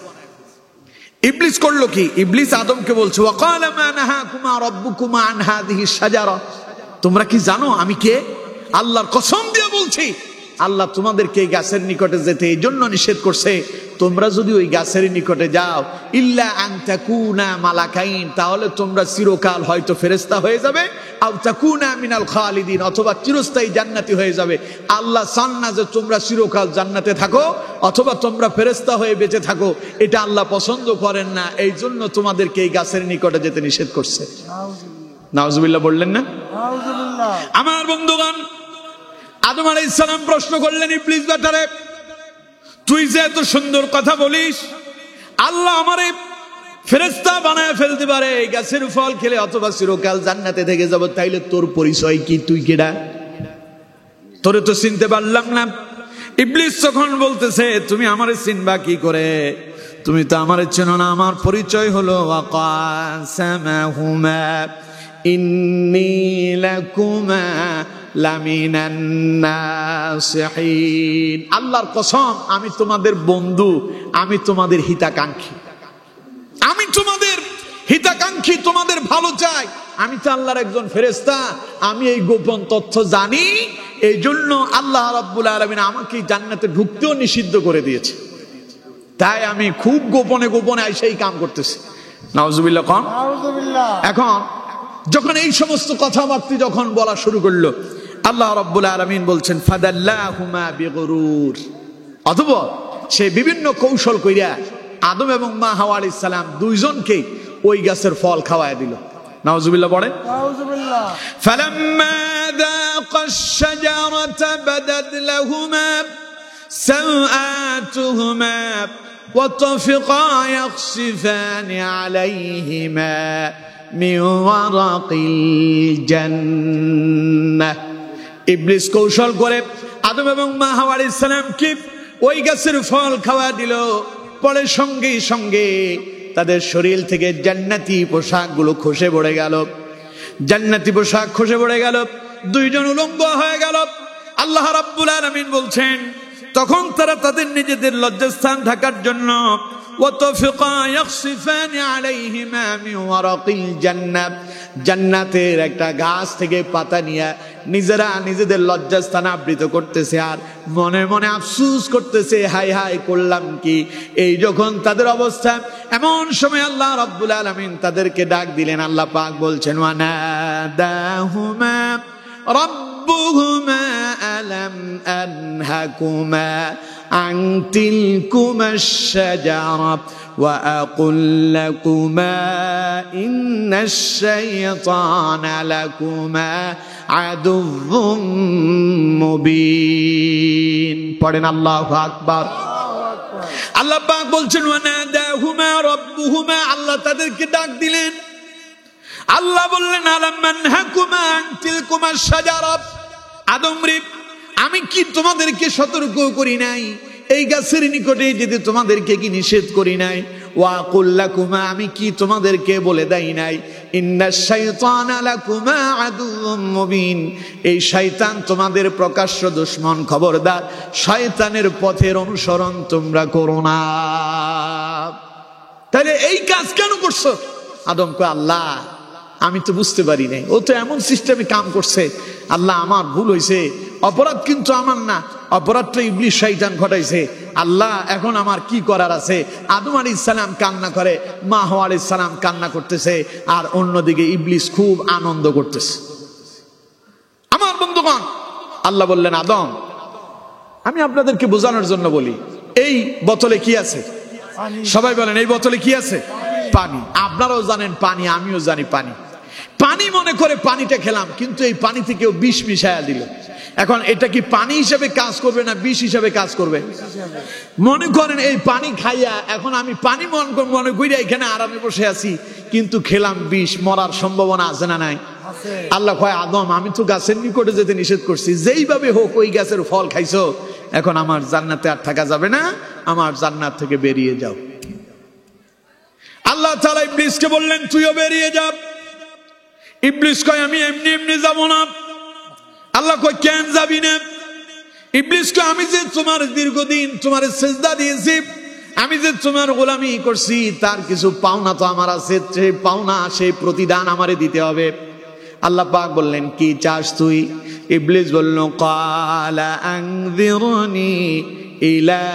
ইবলিস করলো কি? ইবলিস আদমকে বলছে, ওয়াকালা মা নাহাকুমা রাব্বুকুমা আন হাযিহিশ শাজারা, তোমরা কি জানো আমি কে? আল্লাহর কসম দিয়ে বলছি, আল্লাহ তোমাদেরকে এই গাছের নিকটে যেতে এই জন্য নিষেধ করছে, তোমরা যদি ওই গাছের নিকটে যাও, ইল্লা আন তাকুনা মালাকাইন, তাহলে তোমরা চিরকাল হয়তো ফেরেশতা হয়ে যাবে, আও তাকুনা মিনাল খালিদিন, অথবা চিরস্থায়ী জান্নাতি হয়ে যাবে। আল্লাহ চান না যে তোমরা চিরকাল জান্নাতে থাকো অথবা তোমরা ফেরেশতা হয়ে বেঁচে থাকো, এটা আল্লাহ পছন্দ করেন না। এই জন্য তোমাদেরকে এই গাছের নিকটে যেতে নিষেধ করছে। নাউজুবিল্লাহ বললেন না? আমার বন্ধুগণ, আদম আলাইহিস সালাম প্রশ্ন করলেন ইবলিস ব্যাটারে, তুই যে এত সুন্দর কথা বলিস, আল্লাহ আমারে ফেরেশতা বানায় ফেলতে পারে এই গাছের ফল খেলে, অথবা চিরকাল জান্নাতে থেকে যাব, তাইলে তোর পরিচয় কি? তুই কেডা? তোরে তো চিনতে পারলাম না। ইবলিস তখন বলতেছে, তুমি আমারে চিনবা কি করে? তুমি তো আমারে চেনো না। আমার পরিচয় হলো ওয়াকাসামাহুমা ইন্নী লাকুমা লামিনান নাসিহিন, আল্লাহর কসম, আমি তোমাদের বন্ধু, আমি তোমাদের হিতাকাঙ্ক্ষী, আমি তোমাদের হিতাকাঙ্ক্ষী, তোমাদের ভালো চাই। আমি তো আল্লাহর একজন ফেরেশতা, আমি এই গোপন তথ্য জানি। এই জন্য আল্লাহ রাব্বুল আলামিন আমাকে জান্নাতে ঢুকতেও নিষিদ্ধ করে দিয়েছে। তাই আমি খুব গোপনে গোপনে সেই কাম করতেছি। নাউজুবিল্লাহ কোন? এখন যখন এই সমস্ত কথাবার্তা যখন বলা শুরু করলো, আল্লাহ রাব্বুল আলামিন বলছেন ফাদাল্লাহুমা বিগুরুর, অথবা সে বিভিন্ন কৌশল কইরা আদম এবং মা হাওয়া আলাইহিস সালাম দুইজনকে ওই গাছের ফল খাওয়ায় দিল। নাউজুবিল্লাহ পড়েন। নাউজুবিল্লাহ। ফালাম্মা যাকাশ শাজারাতা বাদাত লাহুমা সাওআতুহুমা ওয়া তাফিকা ইয়াখসিফানি আলাইহিমা মিন ওয়ারাকিল জান্নাহ। ইবলিস কৌশল করে আদম এবং মা হাওয়া আলাইহিস সালামকে ওই গাছের ফল খাওয়া দিল। পরে সঙ্গে সঙ্গে তাদের শরীর থেকে জান্নাতি পোশাকগুলো খসে পড়ে গেল, জান্নাতি পোশাক খসে পড়ে গেল, দুইজন উলঙ্গ হয়ে গেল। আল্লাহ রাব্বুল আলামিন বলছেন, তখন তারা তাদের নিজেদের লজ্জাস্থান ঢাকার জন্য ওয়াতাফিকা ইয়াখসিফানি আলাইহিমা মিন ওয়ারাকিল জান্নাহ, জান্নাতের একটা গাছ থেকে পাতা নিয়ে নিজেরা নিজেদের লজ্জাস্থান আবৃত করতেছে, আর মনে মনে আফসোস করতেছে, হায় হায় করলাম কি। এই যখন তাদের অবস্থা, এমন সময় আল্লাহ রাব্বুল আলামিন তাদেরকে ডাক দিলেন। আল্লাহ পাক বলছেন, ওয়ানাদাহুমা রাব্বুহুমা আলাম আনহাকুমা আন তিলকুমাশ শাজারা ওয়া আকুল লাকুমা ইন্নাশ শাইতানা লাকুমা আদুউম মুবিন। পড়েন আল্লাহু আকবার। আল্লাহ পাক বলছেন, ওয়ানাদাহুমা রাব্বুহুমা, আল্লাহ তাদেরকে ডাক দিলেন। আল্লাহ বললেন, আলাম আনহাকুমা আন তিলকুমাশ শাজারা, আদম রে, আমি কি তোমাদেরকে সতর্ক করি নাই? এই গাছের নিকটে যেতে তোমাদেরকে কি নিষেধ করি নাই? ওয়া আকুল লাকুমা, আমি কি তোমাদেরকে বলে দেই নাই? ইন্নাশ শাইতানা লাকুমা আদুউম মুবিন, এই শয়তান তোমাদের প্রকাশ্য দুশমন, খবরদার শয়তানের পথের অনুসরণ তোমরা করো না। তাহলে এই কাজ কেন করছো? আদম কয়, আল্লাহ আমি তো বুঝতে পারি নাই, ও তো এমন সিস্টেমে কাম করছে। আল্লাহ আমার ভুল হয়েছে, অপরাধ কিন্তু আমার না, অপরাধটা ইবলিস শয়তান ঘটাইছে। আল্লাহ এখন আমার কি করার আছে? আদম আলাইহিস সালাম কান্না করে, মা হাওয়া আলাইহিস সালাম কান্না করতেছে, আর অন্যদিকে ইবলিস খুব আনন্দ করতেছে। আমার বন্ধুগণ, আল্লাহ বললেন, আদম আমি আপনাদেরকে বোঝানোর জন্য বলি, এই বোতলে কি আছে? সবাই বলেন, এই বোতলে কি আছে? পানি। আপনারাও জানেন পানি, আমিও জানি পানি। পানি পানি মনে করে পানিটা খেলাম, কিন্তু এই পানি থেকেও বিষ মিশায়া দিল। এখন এটা কি পানি হিসেবে কাজ করবে না বিষ হিসেবে কাজ করবে? মনে করেন এই পানি খাইয়া এখন আমি পানি মনে করি এখানে আরামে বসে আছি, কিন্তু খেলাম বিষ, মরার সম্ভাবনা আছে না নাই? আল্লাহ কয় আদম, আমি তো গাছের নিকটে যেতে নিষেধ করছি, যেইভাবে হোক ওই গাছের ফল খাইছো, এখন আমার জান্নাতে আর থাকা যাবে না, আমার জান্নাত থেকে বেরিয়ে যাও। আল্লাহ তাআলা ইবলিসকে বললেন তুইও বেরিয়ে যা। ইবলিস কয় আমি এমনি এমনি যাব না। আল্লাহ কয় কেন যাবি না? ইবলিস কয় আমি যে তোমার দীর্ঘদিন তোমার সিজদা দিয়েছি, আমি যে তোমার গোলামি করছি, তার কিছু পাওনা তো আমার আছে, সেই পাওনা সেই প্রতিদান আমারে দিতে হবে। আল্লাহ পাক বললেন কি চাস তুই? ইবলিস বলল ক্বালা আনযিরনি ইলা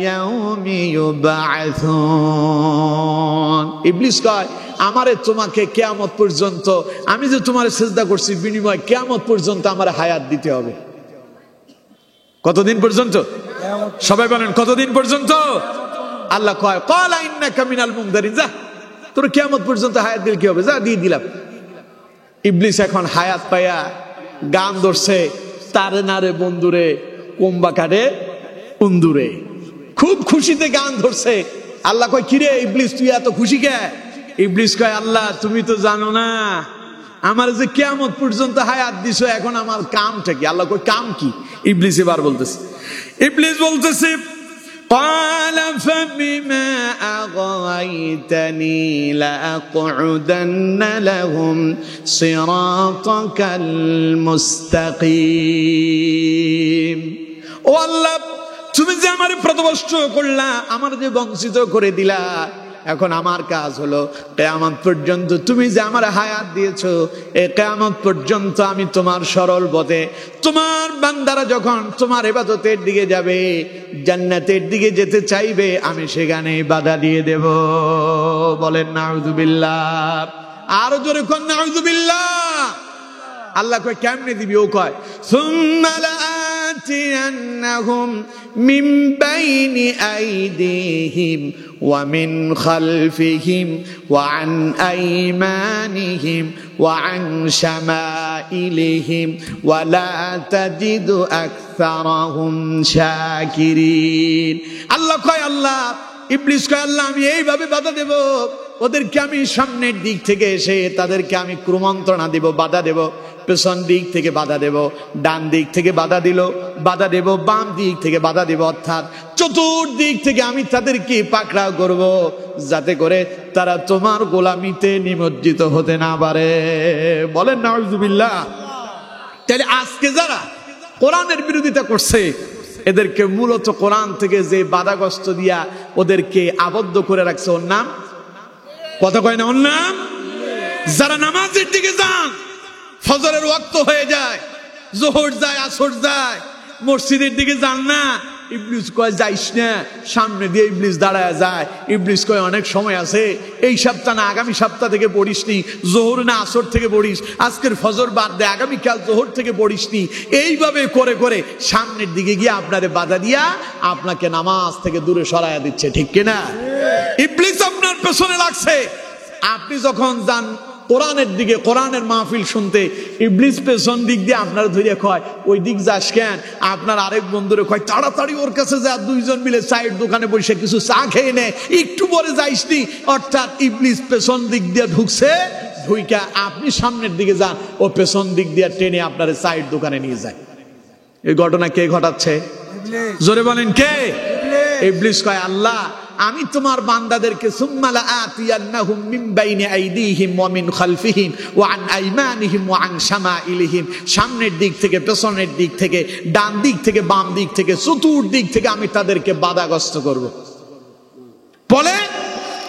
ইয়াউমি ইউবআসুন। ইবলিস কয় আমারে তোমাকে কিয়ামত পর্যন্ত, আমি যে তোমার সিজদা করছি বিনিময় কিয়ামত পর্যন্ত আমারে হায়াত দিতে হবে। কতদিন পর্যন্ত? সবাই বলেন কতদিন পর্যন্ত? আল্লাহ কয় ক্বালা ইন্নাকা মিনাল মুনযারিন, যা তোর কিয়ামত পর্যন্ত হায়াত দিলে কি হবে, যা দিয়ে দিলাম। ইবলিস এখন হায়াত পায়া গান ধরছে, তারে নারে বন্ধুরে কোম্বা কাটে উন্দুরে, খুব খুশিতে গান ধরছে। আল্লাহ কয় কিরে ইবলিস তুই এত খুশি কে? ইবলিস কয় আল্লাহ তুমি তো জানো না আমার যে কিয়ামত পর্যন্ত হায়াত দিছো, এখন আমার কামটা কি? আল্লাহ কয় কাম কি? ইবলিস এবার বলতেছে, ইবলিস বলতেছে قال فبما أغويتني لأقعدن لهم صراطك المستقيم। ও আল্লাহ তুমি যে আমারে প্রতিবষ্ট করলা, আমার যে বঞ্চিত করে দিলা, এখন আমার কাজ হলো কিয়ামত পর্যন্ত তুমি যে আমার হায়াত দিয়েছো, এই কিয়ামত পর্যন্ত আমি তোমার সরল পথে, তোমার বান্দারা যখন তোমার ইবাদতের দিকে যাবে, জান্নাতের দিকে যেতে চাইবে, আমি সেখানে বাধা দিয়ে দেব। বলেন নাউযুবিল্লাহ। আরো জোরে কোন নাউযুবিল্লাহ। আল্লাহ কয় কেমনে দিবি? ও কয় সুম্মা লাআতিয়ান্নাহুম মিন বাইনি আইদিহিম ওয়া মিন খালফিহিম ওয়া আন আইমানিহিম ওয়া আন শামাইলিহিম ওয়া লা তাজিদু আকসারাহুম শাকিরিন। আল্লাহ কয় আল্লাহ, ইবলিস কয় আল্লাহ আমি এইভাবে বাধা দেব, ওদেরকে আমি সামনের দিক থেকে এসে তাদেরকে আমি কুমন্ত্রণা দেব, বাধা দেব, পেছন দিক থেকে বাধা দেব, ডান দিক থেকে বাধা বাধা দেব, বাম দিক থেকে বাধা দেব, অর্থাৎ চতুর্দিক থেকে আমি তাদেরকে পাকড়াও করব, যাতে করে তারা তোমার গোলামিতে নিমজ্জিত হতে না পারে। বলেন নাউযুবিল্লাহ। তাহলে আজকে যারা কোরআনের বিরোধিতা করছে, এদেরকে মূলত কোরআন থেকে যে বাধাগ্রস্ত দিয়া ওদেরকে আবদ্ধ করে রাখছে, ওর নাম কথা কয় না, ওর নাম। যারা নামাজের দিকে যান, ফজরের ওয়াক্ত হয়ে যায়, যোহর যায়, আসর যায়, মসজিদের দিকে যান না, ইবলিস কয় যাইস না, সামনে দিয়ে ইবলিস দাঁড়ায় যায়। ইবলিস কয় অনেক সময় আছে, এই সপ্তাহ না আগামী সপ্তাহ থেকে পড়িসনি, যোহর না আসর থেকে পড়িস, আজকের ফজর বাদ দে, আগামীকাল যোহর থেকে পড়িসনি। এইভাবে করে করে সামনের দিকে গিয়ে আপনারে বাধা দিয়া আপনাকে নামাজ থেকে দূরে সরাইয়া দিচ্ছে, ঠিক কিনা? ইবলিস আপনার পেছনে লাগছে। আপনি যখন যান কোরআনের দিকে, কোরআনের মাহফিল শুনতে, ইবলিস পেছন দিক দিয়ে আপনার ধরে কয় ওই দিক যাস কেন? আপনার আরেক বন্ধুরে কয় তাড়াতাড়ি ওর কাছে যা, দুইজন মিলে চায়ের দোকানে বসে কিছু চা খেয়ে নে, একটু পরে যাইসনি। অর্থাৎ ইবলিস পেছন দিক দিয়ে ঢুকছে, ঢুইকা আপনি সামনের দিকে যান, ও পেছন দিক দিয়ে টেনে আপনার চায়ের দোকানে নিয়ে যায়। এই ঘটনা কে ঘটাচ্ছে? জোরে বলেন কে? ইবলিস কয় আল্লাহ আমি তোমার বান্দাদেরকে সুম্মা লাআতিয়ান্নাহুম মিন বাইনি আইদিহিম ওয়া মিন খালফিহিম ওয়া আন আইমানিহিম ওয়া আন শামাইলিহিম, সামনের দিক থেকে, পেছনের দিক থেকে, ডান দিক থেকে, বাম দিক থেকে, চতুর্দিক থেকে আমি তাদেরকে বাধাগ্রস্ত করব। বলে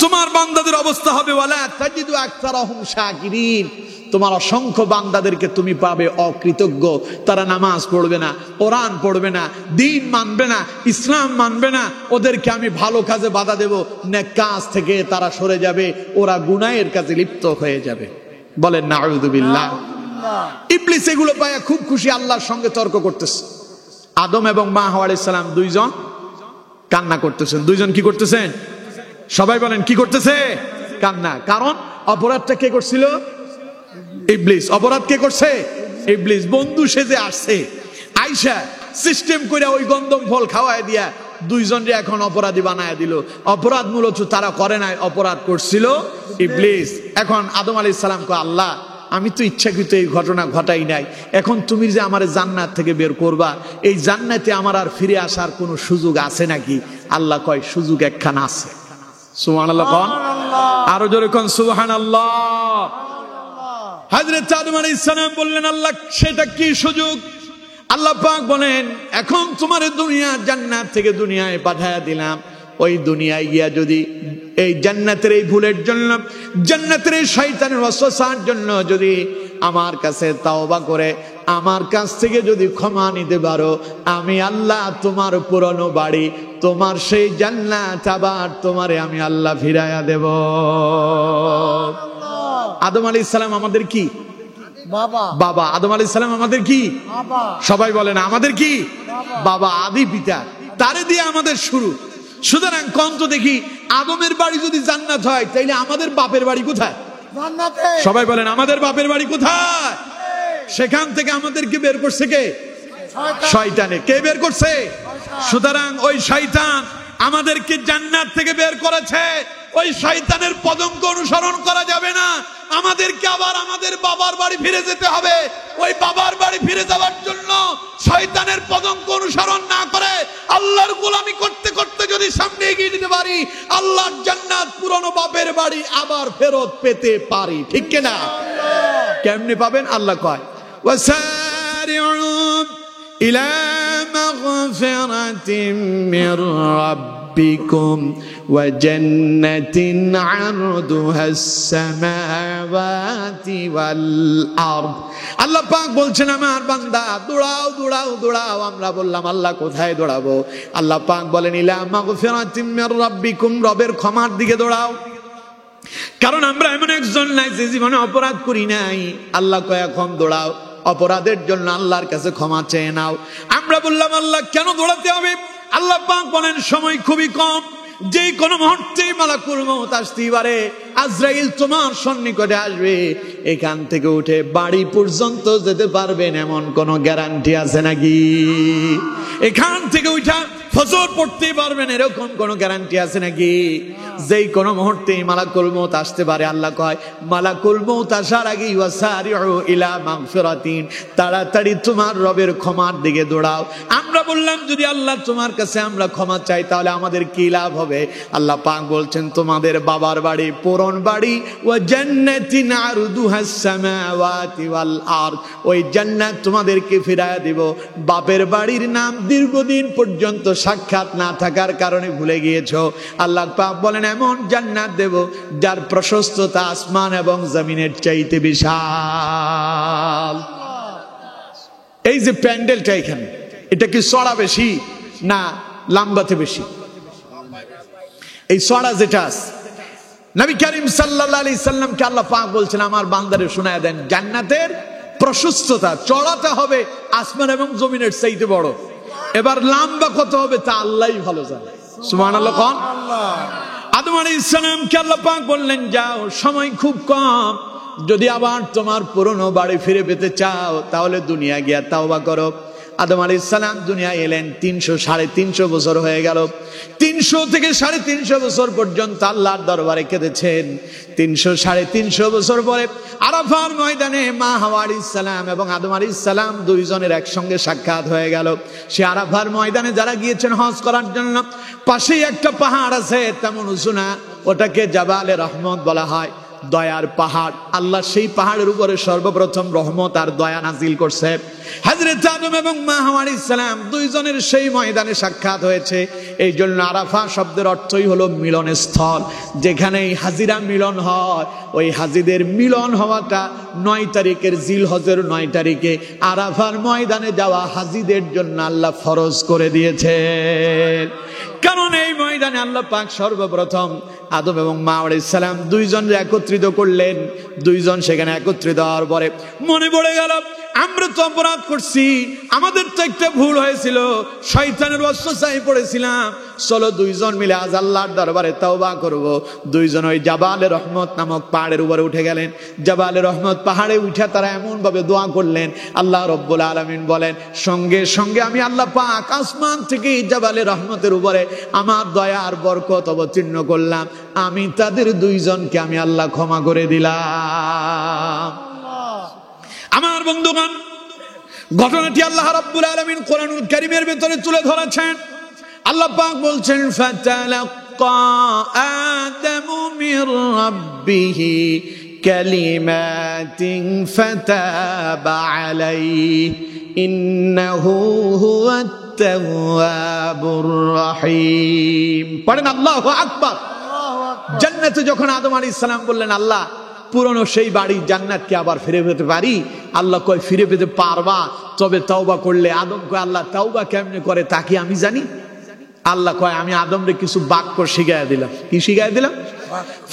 তোমার বান্দাদের অবস্থা হবে ওয়ালা তাজিদু আকসারাহুম শাকিরিন, তোমার অসংখ্য বান্দাদেরকে তুমি পাবে অকৃতজ্ঞ, তারা নামাজ পড়বে না, কোরআন পড়বে না, দ্বীন মানবে না, ইসলাম মানবে না, ওদেরকে আমি ভালো কাজে বাধা দেব, নেক কাজ থেকে তারা সরে যাবে, ওরা গুনাহের কাজে লিপ্ত হয়ে যাবে। বলেন নাউযুবিল্লাহ। ইবলিস এগুলো পায়া খুব খুশি, আল্লাহর সঙ্গে তর্ক করতেছে। আদম এবং মা হাওয়া আলাইহিস সালাম দুইজন কান্না করতেছেন। দুইজন কি করতেছেন? সবাই বলেন কি করতেছে? কান্না। কারণ অপরাধটা কে করছিল? ইবলিস। অপরাধ কে করছে? ইবলিস। বন্ধু সেজে আসছে, আইসা সিস্টেম করে ওই গন্ধম ফল খাওয়ায় দিয়া দুইজনরে এখন অপরাধী বানায় দিল। অপরাধ মূলত তারা করে নাই, অপরাধ করছিল ইবলিস। এখন আদম আলাইহিস সালাম কয়, আল্লাহ আমি তো ইচ্ছাকৃত এই ঘটনা ঘটাই নাই, এখন তুমি যে আমারে জান্নাত থেকে বের করবা, এই জান্নাতে আমার আর ফিরে আসার কোনো সুযোগ আছে নাকি? আল্লাহ কয়, সুযোগ একখানা আছে। সুবহানাল্লাহ কোন, আরো জোরে কোন সুবহানাল্লাহ। হযরত আদম আলাইহিস সালাম বললেন, আল্লাহ সেটা কি সুযোগ? আল্লাহ পাক বলেন, এখন তোমার দুনিয়া জান্নাত থেকে দুনিয়ায় পাঠায়া দিলাম, ওই দুনিয়ায় গিয়া যদি এই জান্নাতের এই ভুলের জন্য, জান্নাতের এই শয়তানের ওয়াসওয়াসার জন্য যদি আমার কাছে তাওবা করে আমার কাছ থেকে যদি ক্ষমা নিতে পারো, আমি আল্লাহ তোমার পুরনো বাড়ি, তোমার সেই জান্নাত আবার তোমারে আমি আল্লাহ ফিরাইয়া দেব। আদম আলাইহিস সালাম আমাদের কি বাবা? আদম আলাইহিস সালাম আমাদের কি বাবা? সবাই বলেন আমাদের কি বাবা, আদি পিতা, তারে দিয়ে আমাদের শুরু। সুতরাং কোন তো দেখি, আদমের বাড়ি যদি জান্নাত হয়, তাইলে আমাদের বাপের বাড়ি কোথায়? জান্নাতে। সবাই বলেন আমাদের বাপের বাড়ি কোথায়? সেখান থেকে আমাদেরকে বের করছে কে? শয়তানে। কে বের করছে? সুতরাং ওই শয়তান আমাদেরকে জান্নাত থেকে বের করেছে, ওই শয়তানের পদঙ্ক অনুসরণ করা যাবে না। আমাদেরকে আবার আমাদের বাবার বাড়ি ফিরে যেতে হবে। ওই বাবার বাড়ি ফিরে যাওয়ার জন্য শয়তানের পদঙ্ক অনুসরণ না করে আল্লাহর গোলামি করতে করতে যদি সামনে এগিয়ে যেতে পারি, আল্লাহর জান্নাত, পুরনো বাপের বাড়ি আবার ফেরত পেতে পারি। ঠিক কিনা? কেমনে পাবেন? আল্লাহ কয়, ওয়াসারিউ ইলা মাগফিরাতিম মির রাব্বিকুম ওয়া জান্নাতিন আরদুহাস সামাওয়াতি ওয়াল আরদ। আল্লাহ পাক বলছেন, আমার বান্দা দৌড়াও দৌড়াও দৌড়াও। আমরা বললাম, আল্লাহ কোথায় দৌড়াবো? আল্লাহ পাক বলেন, ইলা মাগফিরাতিম মির রাব্বিকুম, রবের ক্ষমার দিকে দৌড়াও। কারণ আমরা এমন একজন নাই যে জীবনে অপরাধ করি নাই। আল্লাহ কয়, এখন দৌড়াও, অপরাধের জন্য আল্লাহর কাছে ক্ষমা চেয়ে নাও। আমরা বললাম, আল্লাহ কেন দৌড়াতে হবে? আল্লাহ পাক বলেন, সময় খুবই কম, যে কোনো মুহূর্তেই মালাকুল মউত আসতেই পারে। আজরাইল তোমার সন্নিকটে আসবে, এখান থেকে উঠে বাড়ি পর্যন্ত যেতে পারবেন এমন কোন গ্যারান্টি আছে নাকি? এখান থেকে উঠা ফজর পড়তে পারবেন এরকম কোন গ্যারান্টি আছে নাকি? যেই কোনো মুহূর্তেই মালাকুল মউত আসতে পারে। আল্লাহ কয়, মালাকুল মউত আসার আগে ওয়াসারিউ ইলা মাগফিরাতিন, তাড়াতাড়ি তোমার রবের ক্ষমার দিকে দৌড়াও। আমরা বললাম, যদি আল্লাহ তোমার কাছে আমরা ক্ষমা চাই, তাহলে আমাদের কি লাভ হবে? আল্লাহ পাক বলছেন, তোমাদের বাবার বাড়ি, পুরন বাড়ি, ওয়া জান্নাতিন আরদুহাস সামাওয়াতি ওয়াল আরদ, ওই জান্নাত তোমাদেরকে ফিরায়া দিব। বাপের বাড়ির নাম দীর্ঘদিন পর্যন্ত সাক্ষাৎ না থাকার কারণে ভুলে গিয়েছো। আল্লাহ পাক বলেন, এমন জান্নাত দেব যার প্রশস্ততা আসমান এবং জমিনের চাইতে বিশাল। এই যে প্যান্ডেলটা এখানে, এটা কি চড়া বেশি না লম্বাতে বেশি? এই চড়া যেটা আছে, নবী করিম সাল্লাল্লাহু আলাইহি সাল্লামকে আল্লাহ পাক বলছেন, আমার বান্দারে শোনায় দেন, জান্নাতের প্রশস্ততা, চড়াটা হবে আসমান এবং জমিনের চাইতে বড়। এবার লম্বা কত হবে তা আল্লাহই ভালো জানে। সুবহানাল্লাহ কোন। আদম আলাইহিস সালামকে আল্লাহ পাক বললেন, যাও, সময় খুব কম, যদি আবার তোমার পুরনো বাড়ি ফিরে পেতে চাও, তাহলে দুনিয়া গিয়া তাওবা করো। আদম আলাইহিস সালাম দুনিয়ায় এলেন, 300-350 বছর হয়ে গেল। 300 থেকে 350 বছর পর্যন্ত আল্লাহর দরবারে কেঁদেছেন। 300-350 বছর পরে আরাফার ময়দানে মা হাওয়া আলাইহিস সালাম এবং আদম আলাইহিস সালাম দুইজনের একসঙ্গে সাক্ষাৎ হয়ে গেল। সে আরাফার ময়দানে যারা গিয়েছেন হজ করার জন্য, পাশেই একটা পাহাড় আছে, তেমন উঁচু না, ওটাকে জাবালে রহমত বলা হয়, দয়ার পাহাড়। আল্লাহ সেই পাহাড়ের উপরে সর্বপ্রথম রহমত আর দয়া নাজিল করছে। হযরত আদম এবং মা হাওয়া আলাইহিস সালাম দুইজনের সেই ময়দানে সাক্ষাৎ হয়েছে। এই জন্য আরাফা শব্দের অর্থই হলো মিলনের স্থল। যেখানেই হাজিরা মিলন হয়, ওই হাজিদের মিলন হওয়াটা 9 তারিখের জিলহজের 9 তারিখে আরাফার ময়দানে যাওয়া হাজিদের জন্য আল্লাহ ফরজ করে দিয়েছে। কারণ এই ময়দানে আল্লাহ পাক সর্বপ্রথম আদম এবং মা আলাইহিস সালাম দুইজনকে একত্রিত করলেন। দুইজন সেখানে একত্রিত হওয়ার পরে মনে পড়ে গেল, আমরা তো অপরাধ করছি, আমাদের তো একটা ভুল হয়েছিল, শয়তানের ওয়াসওয়াসায় পড়েছিলাম, চলো দুইজন মিলে আজ আল্লাহর দরবারে তওবা করব। দুইজন ওই জাবালে রহমত নামক পাহাড়ের উপরে উঠে গেলেন। জাবালে রহমত পাহাড়ে উঠে তারা এমন ভাবে দোয়া করলেন, আল্লাহ রব্বুল আলামিন বলেন, সঙ্গে সঙ্গে আমি আল্লাহ পাক আসমান থেকে জাবালে রহমতের উপরে আমার দয়া আর বরকত অবতীর্ণ করলাম, আমি তাদের দুইজনকে আমি আল্লাহ ক্ষমা করে দিলাম। আমার বন্ধুগণ, ঘটনাটি আল্লাহ রাব্বুল আলামিন কোরআনুল কারীমের ভিতরে তুলে ধরেছেন। আল্লাহ পাক বলছেন, ফাতালাক্কা আদামু মির রাব্বিহি কালিমাতিন ফাতাবা আলাইহি ইন্নাহু হুয়াত তাওয়াবুর রহিম। পড়েন আল্লাহু আকবার। জান্নাতে যখন আদম আলাইহিস সালাম বললেন, আল্লাহ পুরনো সেই বাড়ি জান্নাতকে আবার ফিরে পেতে পারি? আল্লাহ কয়, ফিরে পেতে পারবা, তবে তওবা করলে। আদম কয়, আল্লাহ তওবা কেমনে করে তা কি আমি জানি? আল্লাহ কয়, আমি আদমরে কিছু বাক্য শিখাইয়া দিলাম। কি শিখাইয়া দিলাম?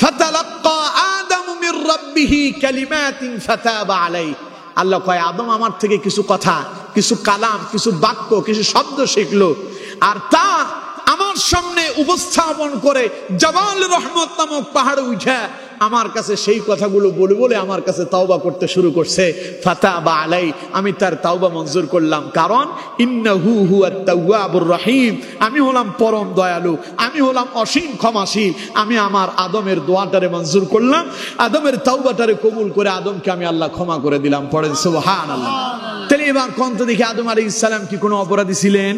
ফাতালাক্কা আদামু মির রাব্বিহি কালিমাতিন ফাতাবা আলাইহি। আল্লাহ কয়, আদম আমার থেকে কিছু কথা, কিছু কালাম, কিছু বাক্য, কিছু শব্দ শিখলো, আর তা আমার সামনে উপস্থাপন করে জাবাল রহমত নামক পাহাড়ে উঠে আমার কাছে সেই কথাগুলো বলে বলে আমার কাছে তাওবা করতে শুরু করছে। ফাতাবা আলাই, আমি তার তাওবা মঞ্জুর করলাম, কারণ ইন্নাহু হুয়াত তাওয়াবুর রহিম, আমি হলাম পরম দয়ালু, আমি হলাম অসীম ক্ষমাশীল। আমি আমার আদমের দোয়াটারে মঞ্জুর করলাম, আদমের তাওবাটারে কবুল করে আদমকে আমি আল্লাহ ক্ষমা করে দিলাম। পড়েন সুবহানাল্লাহ। তাহলে এবার কোন তো দেখি, আদম আলাইহিস সালাম কি কোনো অপরাধী ছিলেন?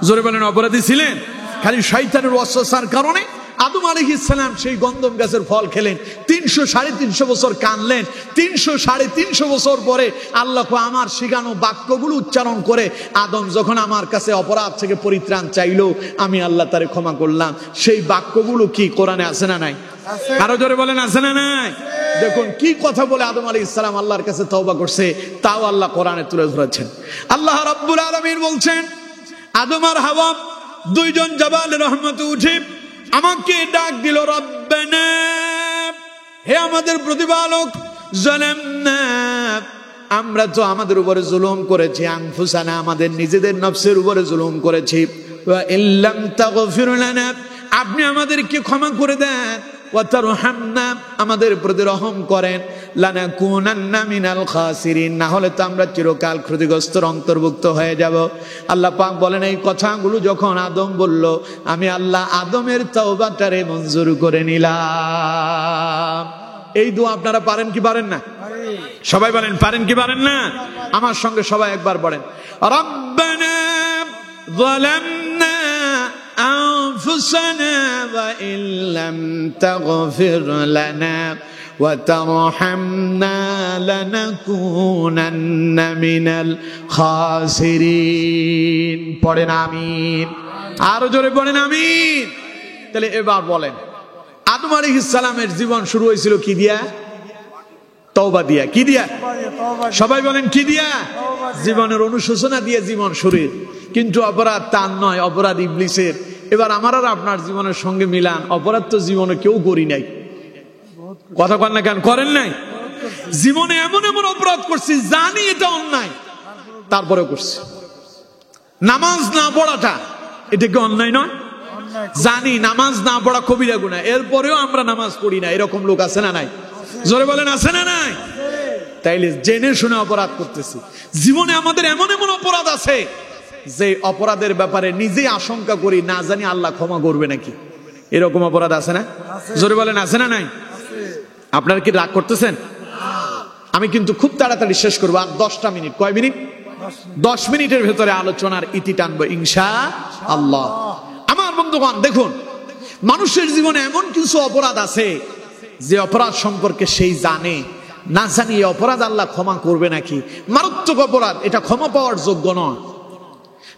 জোরে বলেন, অপরাধী ছিলেন? খালি শয়তানের ওয়াসওয়াসার কারণে আদম আলাইহিস সালাম সেই গন্ধম গাছের ফল খেলেন, 300-350 বছর কানলেন। 300-350 বছর পরে আল্লাহ আমার শিখানো বাক্যগুলো উচ্চারণ করে আদম যখন আমার কাছে অপরাধ থেকে পরিত্রাণ চাইলো, আমি আল্লাহ তারে ক্ষমা করলাম। সেই বাক্যগুলো কি কোরআনে আছে না নাই? আরো জোরে বলেন, আছে না নাই? দেখুন কি কথা বলে আদম আলাইহিস সালাম আল্লাহর কাছে তওবা করছে, তাও আল্লাহ কোরআনে তুলে ধরেছেন। আল্লাহ রাব্বুল আলামিন বলছেন, আদম আর হাওয়া দুইজন জাবালে রহমতে উঠে আমাকে ডাক দিল, রব্বানা, হে আমাদের প্রতিপালক, যালামনা, আমরা তো আমাদের উপরে জুলুম করেছি, আনফুসানা, আমাদের নিজেদের নফসের উপরে জুলুম করেছি, ওয়া ইল্লাম তাগফির লানা, আপনি আমাদেরকে ক্ষমা করে দেন, ওয়া তারহামনা, আমাদের প্রতি রহম করেন, লানাকুনান্না মিনাল খাসিরিন, না হলে তো আমরা চিরকাল ক্ষতিগ্রস্তর অন্তর্ভুক্ত হয়ে যাব। আল্লাহ পাক বলেন, এই কথাগুলো যখন আদম বলল, আমি আল্লাহ আদমের তওবাটারে মঞ্জুর করে নিলাম। এই দোয়া আপনারা পারেন কি পারেন না? সবাই বলেন, পারেন কি পারেন না? আমার সঙ্গে সবাই একবার বলেন, রব্বানা যালামনা আনফুসানা ওয়া ইল্লাম তাগফির লানা ওয়া তারহামনা লানাকুনান্না মিনাল খাসিরিন। পড়েন আমিন। আরো জোরে পড়েন আমিন। তাহলে এবার বলেন, আদম আলাইহিস সালামের জীবন শুরু হয়েছিল কি দিয়া? তওবা দিয়া। কি দিয়া? সবাই বলেন, কি দিয়া? জীবনের অনুশোচনা দিয়ে জীবন শুরু। কিন্তু অপরাধ তার নয়, অপরাধ ইবলিসের। এবার আমার আর আপনার জীবনের সঙ্গে মিলান, অপরাধ তো জীবনে কেউ করি নাই। কথা কন না কেন? করেন নাই? জীবনে এমন এমন অপরাধ করছি, জানি এটা অন্যায়, তারপরে করছি। নামাজ না পড়াটা এটা কি অন্যায় নয়? জানি নামাজ না পড়া কবিরা গুনাহ, এরপরেও আমরা নামাজ পড়ি না, এরকম লোক আছে না নাই? জোরে বলেন, আছে না নাই? তাইলে জেনে শুনে অপরাধ করতেছি। জীবনে আমাদের এমন এমন অপরাধ আছে যে অপরাধের ব্যাপারে নিজেই আশঙ্কা করি, না জানি আল্লাহ ক্ষমা করবে নাকি। এরকম অপরাধ আছে না? জোরে বলেন, আছে না নাই? আপনারা কি রাগ করতেছেন? আমি কিন্তু খুব তাড়াতাড়ি শেষ করবো, আর 10টা মিনিট। কয় মিনিট? 10 মিনিটের ভেতরে আলোচনার ইতি টানবো ইনশাআল্লাহ। আমার বন্ধুগণ, দেখুন, মানুষের জীবনে এমন কিছু অপরাধ আছে যে অপরাধ সম্পর্কে সেই জানে, না জানি এই অপরাধ আল্লাহ ক্ষমা করবে নাকি। মারাত্মক অপরাধ, এটা ক্ষমা পাওয়ার যোগ্য নয়।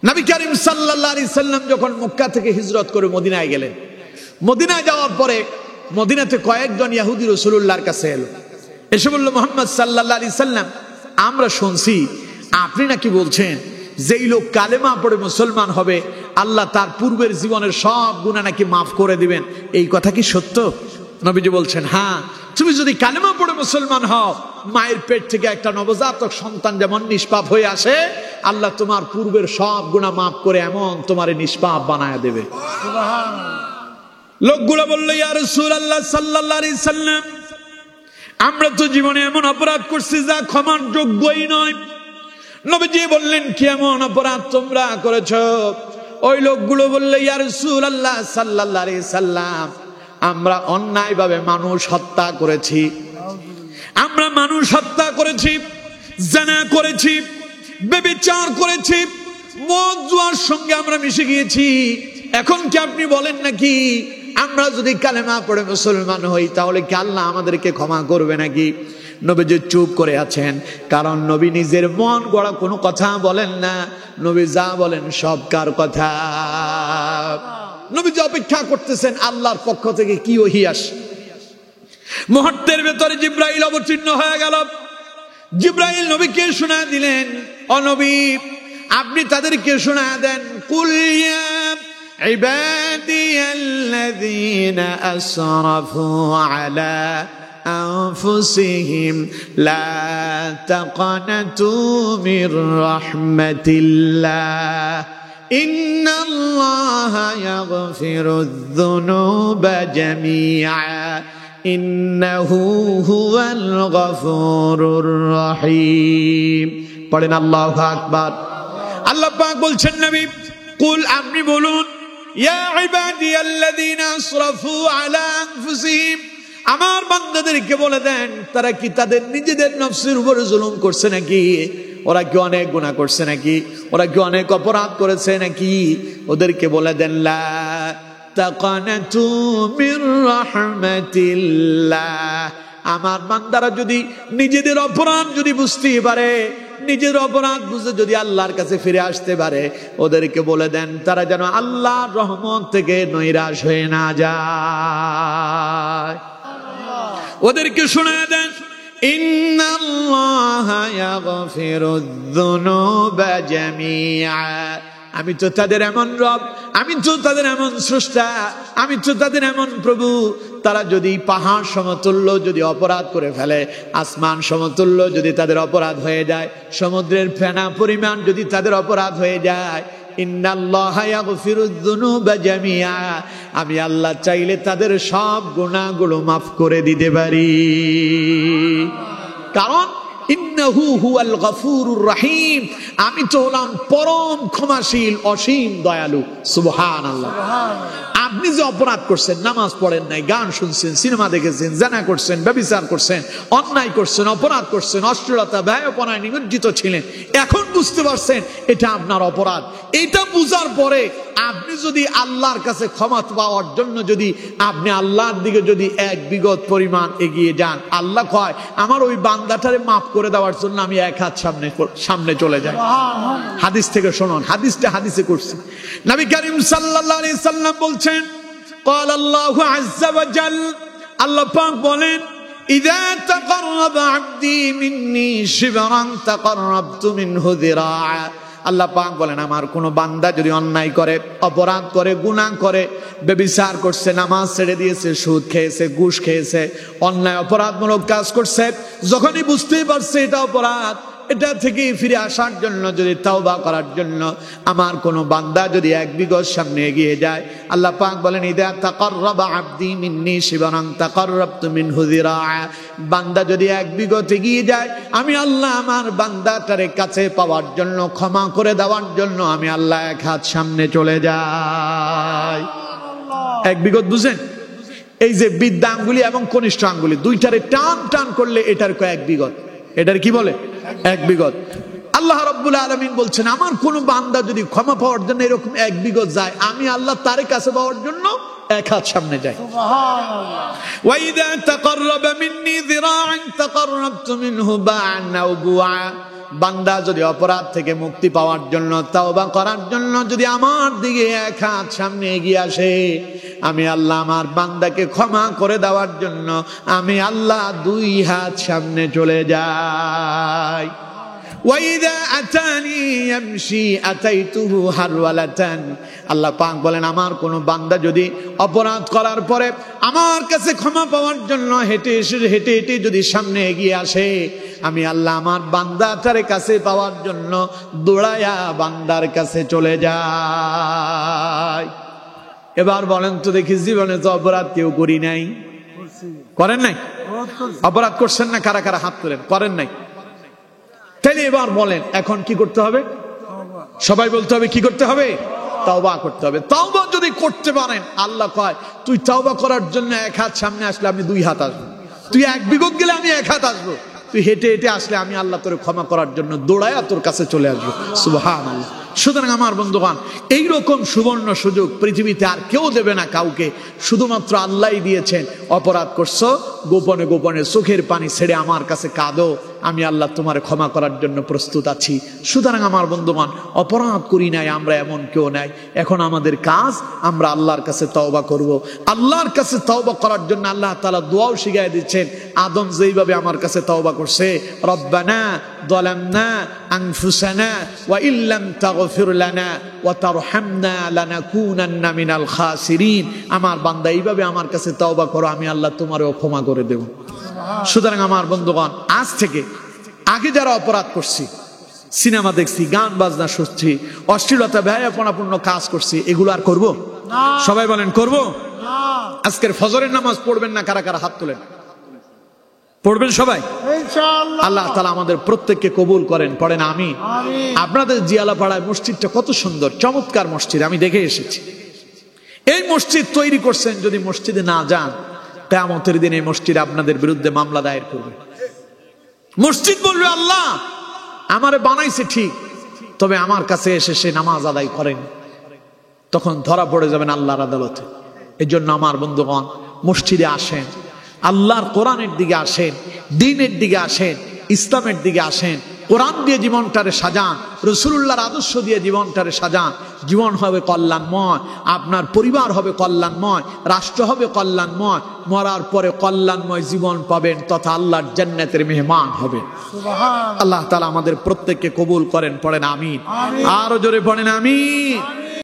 নবী করিম সাল্লাল্লাহু আলাইহি সাল্লাম যখন মক্কা থেকে হিজরত করে মদিনায় গেলেন, মদিনায় যাওয়ার পরে মদিনাতে কয়েকজন ইহুদি রাসূলুল্লাহর কাছে এলো, এসে বলল, মুহাম্মদ সাল্লাল্লাহু আলাইহি সাল্লাম, আমরা শুনছি আপনি নাকি বলছেন যেই লোক কালেমা পড়ে মুসলমান হবে, আল্লাহ তার পূর্বের জীবনের সব গুনাহ নাকি মাফ করে দিবেন, এই কথা কি সত্য? নবীজি বলছেন, হ্যাঁ, তুমি যদি কালেমা পড়ে মুসলমান হও, মায়ের পেট থেকে একটা নবজাতক সন্তান যেমন নিষ্পাপ হয়ে আসে, আল্লাহ তোমার পূর্বের সব গুনাহ মাফ করে এমন তোমারে নিষ্পাপ বানায় দেবে। লোকগুলো বলল, ইয়া রাসূলুল্লাহ সাল্লাল্লাহু আলাইহি সাল্লাম, আমরা তো জীবনে এমন অপরাধ করছি যা ক্ষমার যোগ্যই নয়। নবীজি বললেন, কি এমন অপরাধ তোমরা করেছো? ওই লোকগুলো বলল, ইয়া রাসূলুল্লাহ সাল্লাল্লাহু আলাইহি সাল্লাম, আমরা অন্যায়ভাবে মানুষ হত্যা করেছি, আমরা মানুষ হত্যা করেছি, জিনা করেছি, ব্যভিচার করেছি, মদ জুয়ার সঙ্গে আমরা মিশে গিয়েছি। এখন কি আপনি বলেন নাকি আমরা যদি কালেমা পড়ে মুসলমান হই তাহলে কি আল্লাহ আমাদেরকে ক্ষমা করবে নাকি? নবীজি চুপ করে আছেন, কারণ নবী নিজের মন গড়া কোনো কথা বলেন না। নবী যা বলেন সব কার কথা। নবীজি অপেক্ষা করতেছেন আল্লাহর পক্ষ থেকে কি ওহী আসে। মুহূর্তের ভেতরে জিবরাইল অবতীর্ণ হয়ে গেল। জিবরাইল নবীকে শোনায় দিলেন, ও নবী, আপনি তাদেরকে শোনায় দেন, কুল ইয়া ইবাদিয়াল্লাযীনা আসরাফু আলা আনফুসিহিম লা তাকনাতু মির রাহমাতিল্লাহ ইন্নাল্লাহা ইয়াগফিরুয যুনুবা জামিআ ইন্নাহু হুয়াল গফুরুর রহিম। পড়েন আল্লাহু আকবার। আল্লাহ পাক বলছেন, নবী কুল, আপনি বলুন, ইয়া ইবাদিয়াল্লাযীনা আসরাফু আলা আনফুসিহিম, আমার বান্দাদেরকে বলে দেন, তারা কি তাদের নিজেদের নফসের উপর জুলুম করছে নাকি? ওরা কি অনেক গুনাহ করছে নাকি? ওরা কি অনেক অপরাধ করেছে নাকি? ওদেরকে বলে দেন, লা তাকানাতু মির রাহমাতিল্লাহ, আমার বান্দারা যদি নিজেদের অপরাধ যদি বুঝতে পারে, নিজের অপরাধ বুঝে যদি আল্লাহর কাছে ফিরে আসতে পারে, ওদেরকে বলে দেন তারা যেন আল্লাহর রহমত থেকে নৈরাশ হয়ে না যায়। ওদেরকে শোনায় দেন, ইন্নাল্লাহা ইয়াগফিরুয যুনুবা জামিআ, আমি তো তাদের এমন রব, আমি তো তাদের এমন স্রষ্টা, আমি তো তাদের এমন প্রভু, তারা যদি পাহাড় সমতুল্য যদি অপরাধ করে ফেলে, আসমান সমতুল্য যদি তাদের অপরাধ হয়ে যায়, সমুদ্রের ফেনা পরিমাণ যদি তাদের অপরাধ হয়ে যায়, ইন্নাল্লাহা ইয়াগফিরুয যুনুবা জামিআ, আমি আল্লাহ চাইলে তাদের সব গুনাহগুলো মাফ করে দিতে পারি। কারণ ইন্নাহু হুয়াল গফুরুর রহিম, আমি তো হলাম পরম ক্ষমাশীল, অসীম দয়ালু। সুবহানাল্লাহ। আপনি যে অপরাধ করছেন, নামাজ পড়েন নাই, গান শুনছেন, সিনেমা দেখেছেন, জিনা করছেন, ব্যভিচার করছেন, অন্যায় করছেন, অপরাধ করছেন, অশ্লীলতা ব্যয়পনায় নিমজ্জিত ছিলেন, এখন বুঝতে পারছেন এটা আপনার অপরাধ। এটা বুঝার পরে আপনি যদি আল্লাহর কাছে ক্ষমা পাওয়ার জন্য যদি আপনি আল্লাহর দিকে যদি এক বিগত পরিমাণ এগিয়ে যান, আল্লাহ কয় আমার ওই বান্দাটারে মাফ করে দেওয়ার জন্য আমি এক হাত সামনে চলে যাই। হাদিস থেকে শুনুন, হাদিসে করছি। নবী করিম সাল্লাল্লাহু আলাইহি সাল্লাম বলছেন, قال الله عز وجل, আল্লাহ পাক বলেন, ইযা তাকাররাবা আবদি মিন্নি শিবরান তাকাররাবতু মিনহু যিরাআ, আল্লাহ পাক বলেন আমার কোন বান্দা যদি অন্যায় করে, অপরাধ করে, গুনাহ করে, ব্যভিচার করছে, নামাজ ছেড়ে দিয়েছে, সুদ খেয়েছে, ঘুষ খেয়েছে, অন্যায় অপরাধমূলক কাজ করছে, যখনই বুঝতেই পারছে এটা অপরাধ, এটা থেকে ফিরে আসার জন্য যদি তাওবা করার জন্য আমার কোন বান্দা যদি এক বিগত সামনে এগিয়ে যায়, আল্লাহ পাক বলেন ইযা তাকাররাবা আবদি মিন্নি শিবরান তাকাররাবতু মিনহু যিরাআ, বান্দা যদি এক বিগত এগিয়ে যায়, আমি আল্লাহ আমার বান্দাটারে কাছে পাওয়ার জন্য, ক্ষমা করে দেওয়ার জন্য আমি আল্লাহ এক হাত সামনে চলে যাই। এক বিগত বুঝেন? এই যে বৃদ্ধা আঙ্গুলি এবং কনিষ্ঠ আঙ্গুলি দুইটারে টান টান করলে এটার এক বিগত, এটার কি বলে? এক বিগত। আল্লাহ রাব্বুল আলামিন বলছেন আমার কোন বান্দা যদি ক্ষমা পাওয়ার জন্য এরকম এক বিগত যায়, আমি আল্লাহ তার কাছে পাওয়ার জন্য এক হাত সামনে যাই। সুবহানাল্লাহ। ওয়া ইযা তাকাররাবা মিন্নি যিরাআন তাকাররাবতু মিনহু বা'আন আও বুআ, বান্দা যদি অপরাধ থেকে মুক্তি পাওয়ার জন্য, তাওবা করার জন্য যদি আমার দিকে এক হাত সামনে এগিয়ে আসে, আমি আল্লাহ আমার বান্দাকে ক্ষমা করে দেওয়ার জন্য আমি আল্লাহ দুই হাত সামনে চলে যাই। ওয়াইদা আতানি ইয়ামশি আতাইতুহু হারওয়ালাতান। আল্লাহ পাক বলেন, আমার কোন বান্দা যদি অপরাধ করার পরে আমার কাছে ক্ষমা পাওয়ার জন্য হেঁটে হেঁটে যদি সামনে এগিয়ে আসে, আমি আল্লাহ আমার বান্দাটার কাছে পাওয়ার জন্য দৌড়ায়া বান্দার কাছে চলে যাই। এবার বলেন তো দেখি, জীবনে তো অপরাধ কেউ করি নাই, করেন নাই? অপরাধ করছেন না? কারা কারা হাত তোলেন, করেন নাই? তাহলে এবার বলেন এখন কি করতে হবে? সবাই বলতে হবে কি করতে হবে? তাওবা করতে হবে। তাওবা যদি করতে পারেন, আল্লাহ কয় তুই তাওবা করার জন্য এক হাত সামনে আসলে আমি দুই হাত আসবো, তুই এক বিগত গেলে আমি এক হাত আসবো, তুই হেঁটে হেঁটে আসলে আমি আল্লাহ তোরে ক্ষমা করার জন্য দৌড়ায়া তোর কাছে চলে আসবো। সুবহানাল্লাহ। সুতরাং আমার বন্ধুগণ, এইরকম সুবর্ণ সুযোগ পৃথিবীতে আর কেউ দেবে না কাউকে, শুধুমাত্র আল্লাহই দিয়েছেন। অপরাধ করছো, গোপনে গোপনে চোখের পানি ছেড়ে আমার কাছে কাঁদো, আমি আল্লাহ তোমার ক্ষমা করার জন্য প্রস্তুত আছি। সুতরাং আমার বন্ধুগণ, অপরাধ করি নাই আমরা এমন কেউ নাই। এখন আমাদের কাজ, আমরা আল্লাহর কাছে তওবা করব। আল্লাহর কাছে তওবা করার জন্য আল্লাহ তাআলা দোয়াও শিখিয়ে দিচ্ছেন। আদম যেইভাবে আমার কাছে তওবা করছে, রব্বানা যালামনা আনফুসানা ওয়া ইল্লাম তাগফির লানা ওয়া তারহামনা লানাকুনান্না মিনাল খাসিরিন। আমার বান্দা এইভাবে আমার কাছে তওবা করো, আমি আল্লাহ তোমারও ক্ষমা করে দেব। সুতরাং আমার বন্ধুগণ, আজ থেকে আগে যারা অপরাধ করছি, সিনেমা দেখছি, গান বাজনা শুনছি, অশ্লীলতা ব্যয়াপনাপূর্ণ কাজ করছি, এগুলো আর করব? সবাই বলেন করব? আজকের ফজরের নামাজ পড়বেন না? কারা কারা হাত তোলেন? পড়বেন সবাই ইনশাআল্লাহ। আল্লাহ তাআলা আমাদের প্রত্যেককে কবুল করেন, পড়েন আমিন। আপনাদের জিয়ালাপাড়ায় মসজিদটা কত সুন্দর, চমৎকার মসজিদ, আমি দেখে এসেছি। এই মসজিদ তৈরি করছেন, যদি মসজিদে না যান, কিয়ামতের দিন এই মসজিদ আপনাদের বিরুদ্ধে মামলা দায়ের করবে। মসজিদ বলবে আল্লাহ আমারে বানাইছে ঠিক, তবে আমার কাছে এসে সে নামাজ আদায় করেন, তখন ধরা পড়ে যাবেন আল্লাহর আদালতে। এই জন্য আমার বন্ধুগণ, মসজিদে আসেন, আল্লাহর কোরআনের দিকে আসেন, দ্বীনের দিকে আসেন, ইসলামের দিকে আসেন। কোরআন দিয়ে জীবনটারে সাজান, রাসূলুল্লাহর আদর্শ দিয়ে জীবনটারে সাজান। জীবন হবে কল্যাণময়, আপনার পরিবার হবে কল্যাণময়, রাষ্ট্র হবে কল্যাণময়, মরার পরে কল্যাণময় জীবন পাবেন, তথা আল্লাহর জান্নাতের মেহমান হবে। সুবহানাল্লাহ। আল্লাহ তাআলা আমাদের প্রত্যেককে কবুল করেন, পড়েন আমিন। আরো জোরে পড়েন আমিন।